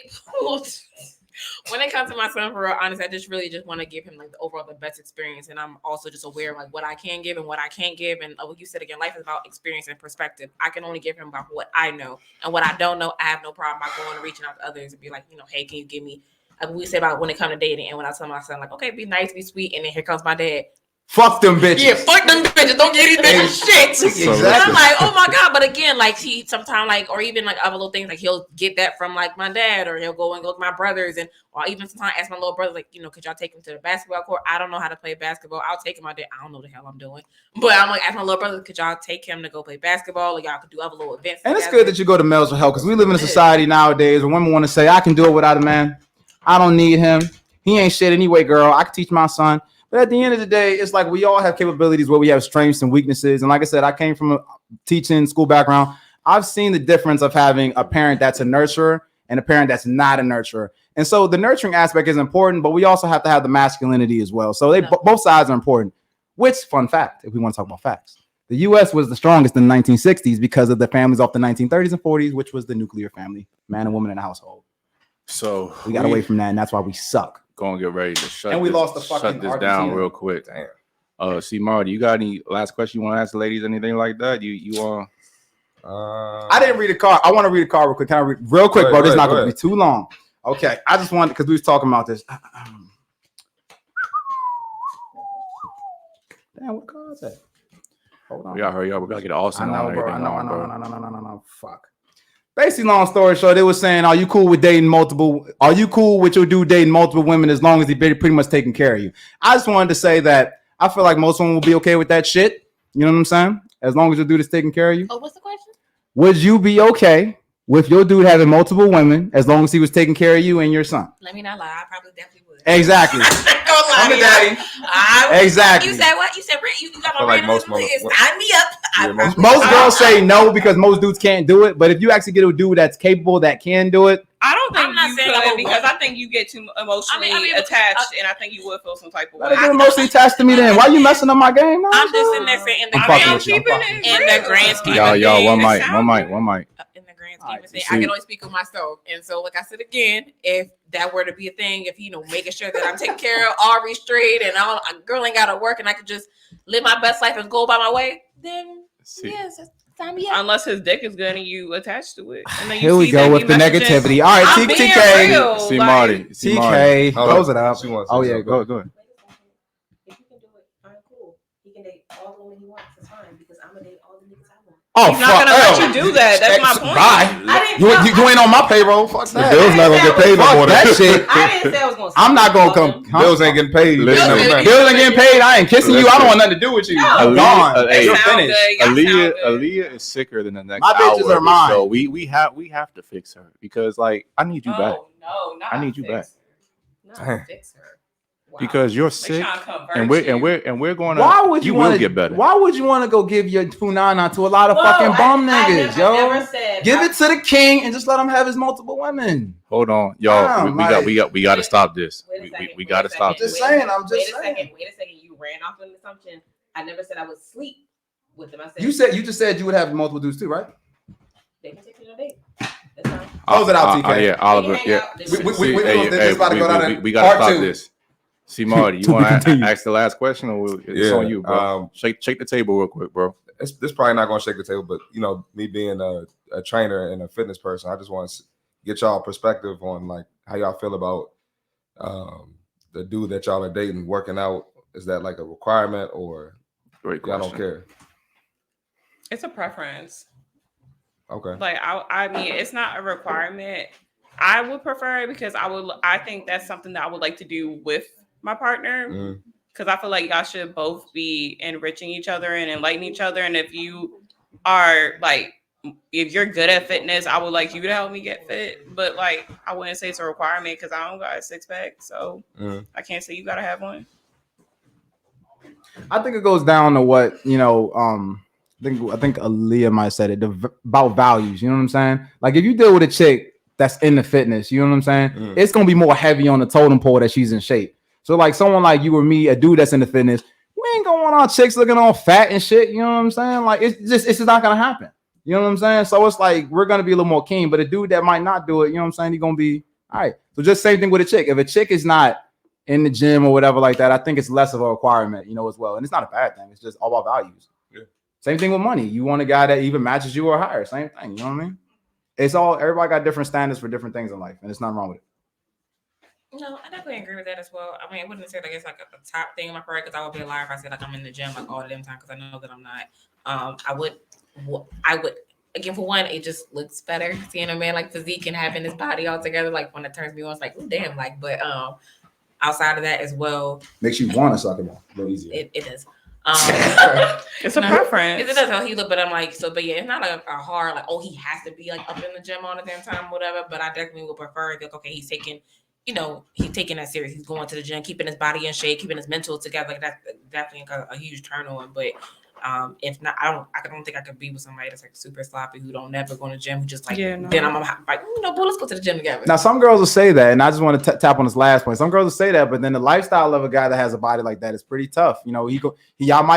When it comes to my son, for real, honestly, I just want to give him like the best experience, and I'm also just aware of like what I can give and what I can't give. And what you said again, life is about experience and perspective. I can only give him about what I know, and what I don't know, I have no problem by going and reaching out to others and be like, hey, can you give me? Like we say about when it comes to dating, and when I tell my son like, okay, be nice, be sweet, and then here comes my dad. Fuck them bitches. Yeah, fuck them bitches. Don't get anything shit. Exactly. And I'm like, oh my God. But again, like he sometimes like, or even like other little things, like he'll get that from like my dad, or he'll go with my brothers, and or even sometimes ask my little brother, like, could y'all take him to the basketball court? I don't know how to play basketball. I'll take him out there. I don't know what the hell I'm doing. But I'm like, ask my little brother, could y'all take him to go play basketball? Or y'all could do other little events. And it's good that you go to Males for Help, because we live in a society nowadays where women want to say, I can do it without a man. I don't need him. He ain't shit anyway, girl. I can teach my son. But at the end of the day, it's like we all have capabilities where we have strengths and weaknesses. And like I said, I came from a teaching school background. I've seen the difference of having a parent that's a nurturer and a parent that's not a nurturer. And so the nurturing aspect is important, but we also have to have the masculinity as well. So both sides are important. Which, fun fact, if we want to talk about facts, the U.S. was the strongest in the 1960s because of the families off the 1930s and 40s, which was the nuclear family, man and woman in a household. So we got away from that, and that's why we suck. gonna get ready to shut. And we this, lost the fucking shut this Argentina. down real quick. Damn. CMarty, you got any last question you want to ask the ladies? Anything like that? You want? I didn't read a card. I want to read a card real quick. Can I read real quick, bro? This is not going to be too long. Okay, I just wanted because we was talking about this. Damn, what card is that? Hold on. We gotta hurry up. We gotta get Austin on. Bro. I know. Fuck. Basically, long story short, they were saying, "Are you cool with dating multiple? Are you cool with your dude dating multiple women as long as he pretty much taking care of you?" I just wanted to say that I feel like most women will be okay with that shit. You know what I'm saying? As long as your dude is taking care of you. Oh, what's the question? Would you be okay with your dude having multiple women as long as he was taking care of you and your son? Let me not lie. I probably definitely would. Exactly. Don't lie I'm to the daddy. you. Exactly. You said what? You said you got my like random most list. mother- Sign me up. Yeah, Most girls say no because most dudes can't do it. But if you actually get a dude that's capable that can do it, I don't think I'm not you saying I could would because want- I think you get too emotionally I mean, attached, and I think you would feel some type of way. let her get emotionally attached to me. Then why you messing up my game? No, I'm just in there saying in the I'm grand fucking scheme with you. I'm fucking with you. in the grand scheme Y'all, of one things. mic. In the grand scheme of things, see- I can only speak of myself. And so, like I said again, if that were to be a thing, if making sure that I'm taken care of, all straight, and a girl ain't gotta work, and I could just live my best life and go by my way, then yes, sign me up. Unless his dick is good and you attached to it. And then you Here we see go that with he the messaging- negativity. All right, I'm being TK. real. See like- Marty. TK. Hold Close on. it up. She wants Oh to yeah, say go. Go ahead. If you can do it, I'm cool. He can date all the women he wants. It's fine because I'm gonna date all the niggas I want. Oh, He's not gonna let you do that. That's my point. Bye. I didn't. You ain't on my payroll. Fuck The that. Bills not gonna get paid no Fuck more. that shit. I didn't say I was gonna. I'm not gonna fuck come. him. Bills ain't getting paid. Listen. They never met. Bills ain't getting paid. I ain't kissing you. I don't want nothing to do with you. No. I'm gone. Hey, You're That sound finished. good. Y'all sound good. Aaliyah is sicker than the next My hour. bitches are of the mine. show. We have to fix her because like I need you back No, not I need you back. No, fix her. Wow. because you're They sick trying to convert and we're going to. Why would you will want to get better. Why would you want to go give your punana to a lot of Whoa, fucking bum I niggas, never yo? said Give it to the king and just let him have his multiple women. Hold on, y'all. Damn, we got to stop this. Wait a second, We wait got to a stop second, this. Just saying, I'm just wait a saying. second. Wait a second. You ran off an assumption. I never said I would sleep with them. I said You just said you would have multiple dudes too, right? they can take me on a date. That's fine. Close it out, TK. Yeah, Oliver. hang Yeah. out. We See, this about to go down in we got to part stop two. this. See, Marty, you To be want to continued. ask the last question, or it's Yeah, on you, bro? Shake the table real quick, bro. This probably not gonna shake the table, but me being a trainer and a fitness person, I just want to get y'all perspective on like how y'all feel about the dude that y'all are dating working out. Is that like a requirement or Great y'all question. don't care? It's a preference. Okay. Like I mean, it's not a requirement. I would prefer it because I think that's something that I would like to do with my partner. Mm. Because I feel like y'all should both be enriching each other and enlightening each other. And if you are like, if you're good at fitness, I would like you to help me get fit. But like, I wouldn't say it's a requirement because I don't got a six pack, so I can't say you gotta have one. I think it goes down to what I think Aaliyah might have said it about values. You know what I'm saying? Like if you deal with a chick that's in the fitness, you know what I'm saying? It's gonna be more heavy on the totem pole that she's in shape. So like someone like you or me, a dude that's in the fitness, we ain't gonna want our chicks looking all fat and shit. You know what I'm saying? Like it's just not gonna happen. You know what I'm saying? So it's like we're gonna be a little more keen, but a dude that might not do it, you know what I'm saying? He's gonna be all right. So just same thing with a chick. If a chick is not in the gym or whatever like that, I think it's less of a requirement, as well. And it's not a bad thing. It's just all about values. Yeah. Same thing with money. You want a guy that even matches you or higher. Same thing. You know what I mean? It's all everybody got different standards for different things in life, and there's nothing wrong with it. No, I definitely agree with that as well. I mean, I wouldn't say like it's like a top thing in my career because I would be a liar if I said like I'm in the gym like all the damn time because I know that I'm not. I would again for one, it just looks better seeing a man like physique and having his body all together. Like when it turns me on, it's like oh damn, like but outside of that as well, Makes you want to suck it off a little easier. it does. It's a preference. It does how he look, but I'm like so. But yeah, it's not a hard like oh he has to be like up in the gym all the damn time, whatever. But I definitely would prefer like okay he's taking. He's taking that serious. He's going to the gym, keeping his body in shape, keeping his mental together. Like that's definitely a huge turn on. But if not, I don't think I could be with somebody that's like super sloppy who don't never go to the gym. Who just like then I'm like boy, let's go to the gym together. Now some girls will say that, and I just want to tap on this last point. Some girls will say that, but then the lifestyle of a guy that has a body like that is pretty tough. You might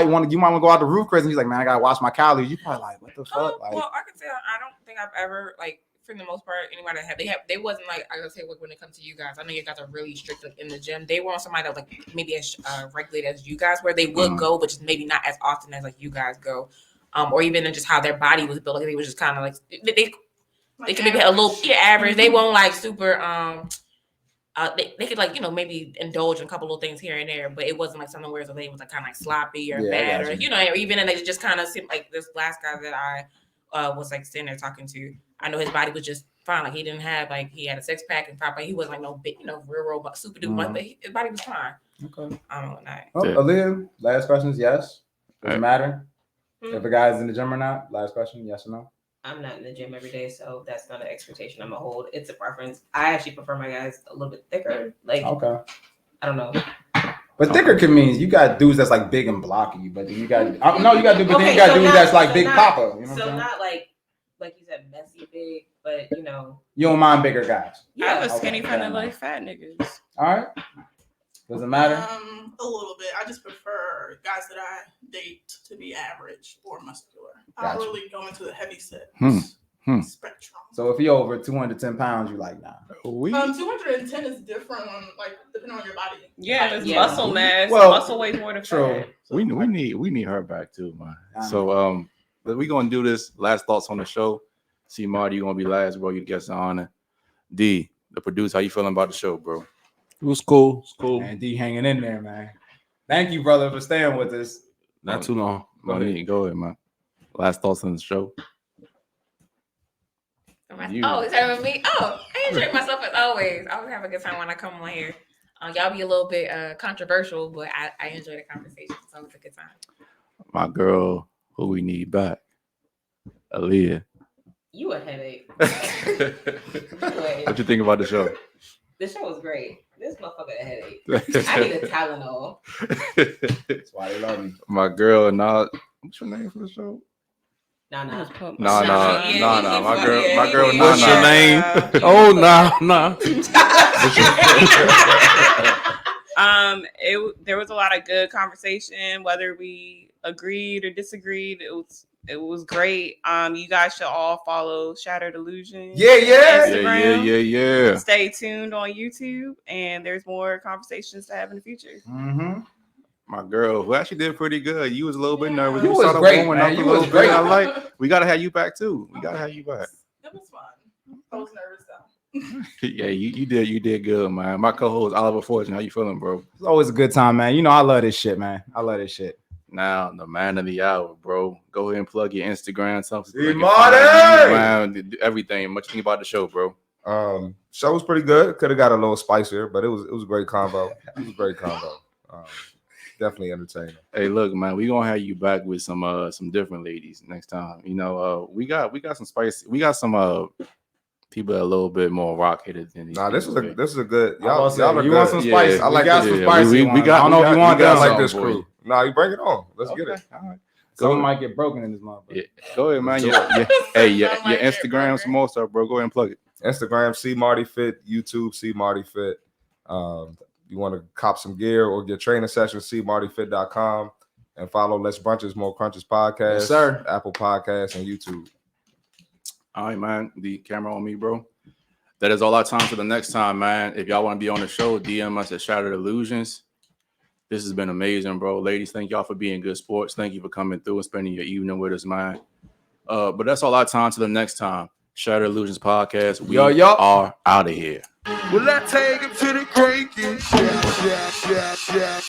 want to go out the roof, Chris, and he's like, man, I gotta watch my calories. You probably like, what the fuck? Well, I can say I don't think I've ever like. for the most part, anybody that they wasn't like I gotta say when it comes to you guys. I know you guys are really strict like, in the gym. They weren't somebody that was like maybe as regulated as you guys, where they would go, but just maybe not as often as like you guys go, or even in just how their body was built. Like they was just kind of like they could maybe have a little average. They won't like super. They could like maybe indulge in a couple little things here and there, but it wasn't like something where they was like kind of like sloppy or bad or or even and they just kind of seemed like this last guy that I was like sitting there talking to. I know his body was just fine. Like he didn't have like he had a 6-pack and proper. He wasn't like no big real super dude, but his body was fine. Okay. I don't know that. Oh, Aaliyah, last question is yes. Does it matter if a guy's in the gym or not? Last question, yes or no? I'm not in the gym every day, so that's not an expectation I'm gonna hold. It's a preference. I actually prefer my guys a little bit thicker. Like, okay, I don't know. But thicker can mean you got dudes that's like big and blocky, but then you got then you got dudes that's like big papa. You know so not like you said messy big, but you don't mind bigger guys. I have a skinny friend that like fat niggas. All right. Does it matter? A little bit. I just prefer guys that I date to be average or muscular. I don't really go into the heavy set spectrum. So if you're over 210 pounds, you like nah. 210 is different on depending on your body. Yeah, it's muscle mass. Well, muscle weighs more than fat. We need her back too, man. So but we gonna do this. Last thoughts on the show. CMarty, you gonna be last, bro. You get the honor. D, the producer, how you feeling about the show, bro? It was cool. It's cool. And D hanging in there, man. Thank you, brother, for staying with us. Not too long. Go ahead, man. Last thoughts on the show. Is that with me? I enjoy myself as always. I always have a good time when I come on here. Y'all be a little bit controversial, but I enjoy the conversation. So it's a good time. My girl, who we need back, Aaliyah. You a headache. What you think about the show? The show was great. This motherfucker a headache. I need a Tylenol. That's why they love me. My girl, what's your name for the show? Nah. My girl, What's your name? Oh, nah. There was a lot of good conversation, whether we agreed or disagreed. It was great. You guys should all follow Shattered Illusions. Yeah. Stay tuned on YouTube, and there's more conversations to have in the future. Mm-hmm. My girl, who actually did pretty good. You was a little bit nervous. You was great, man. You was great. We gotta have you back too. We gotta have you back. It was fun. I was nervous though. Yeah, you did good, man. My co-host Oliver Fortune, how you feeling, bro? It's always a good time, man. I love this shit, man. I love this shit. Now, the man of the hour, bro. Go ahead and plug your Instagram, something. CMarty! Everything. What you think about the show, bro? Show was pretty good. Could have got a little spicier, but it was a great combo. Definitely entertaining. Hey, look, man, we gonna have you back with some different ladies next time. We got some spicy. We got some people that are a little bit more rock headed than these. Nah, this is a good. Y'all are good. You want some spice? Yeah. I like got this some spicy. We got. I don't know if you want I that. like this crew. Nah, you bring it on. Let's get it. All right. Something might get broken in this motherfucker. Yeah. Go ahead, man. Your Instagram, some more stuff, bro. Go ahead and plug it. Instagram, CMarty Fit. YouTube, CMarty Fit. You want to cop some gear or get training sessions, CMartyFit.com. And follow Let's Brunches, More Crunches podcast. Yes, sir. Apple Podcasts and YouTube. All right, man. The camera on me, bro. That is all our time for the next time, man. If y'all want to be on the show, DM us at Shattered Illusions. This has been amazing, bro. Ladies, thank y'all for being good sports. Thank you for coming through and spending your evening with us, man. But that's all our time to the next time. Shattered Illusions podcast. We are out of here. Will I take him to the creek?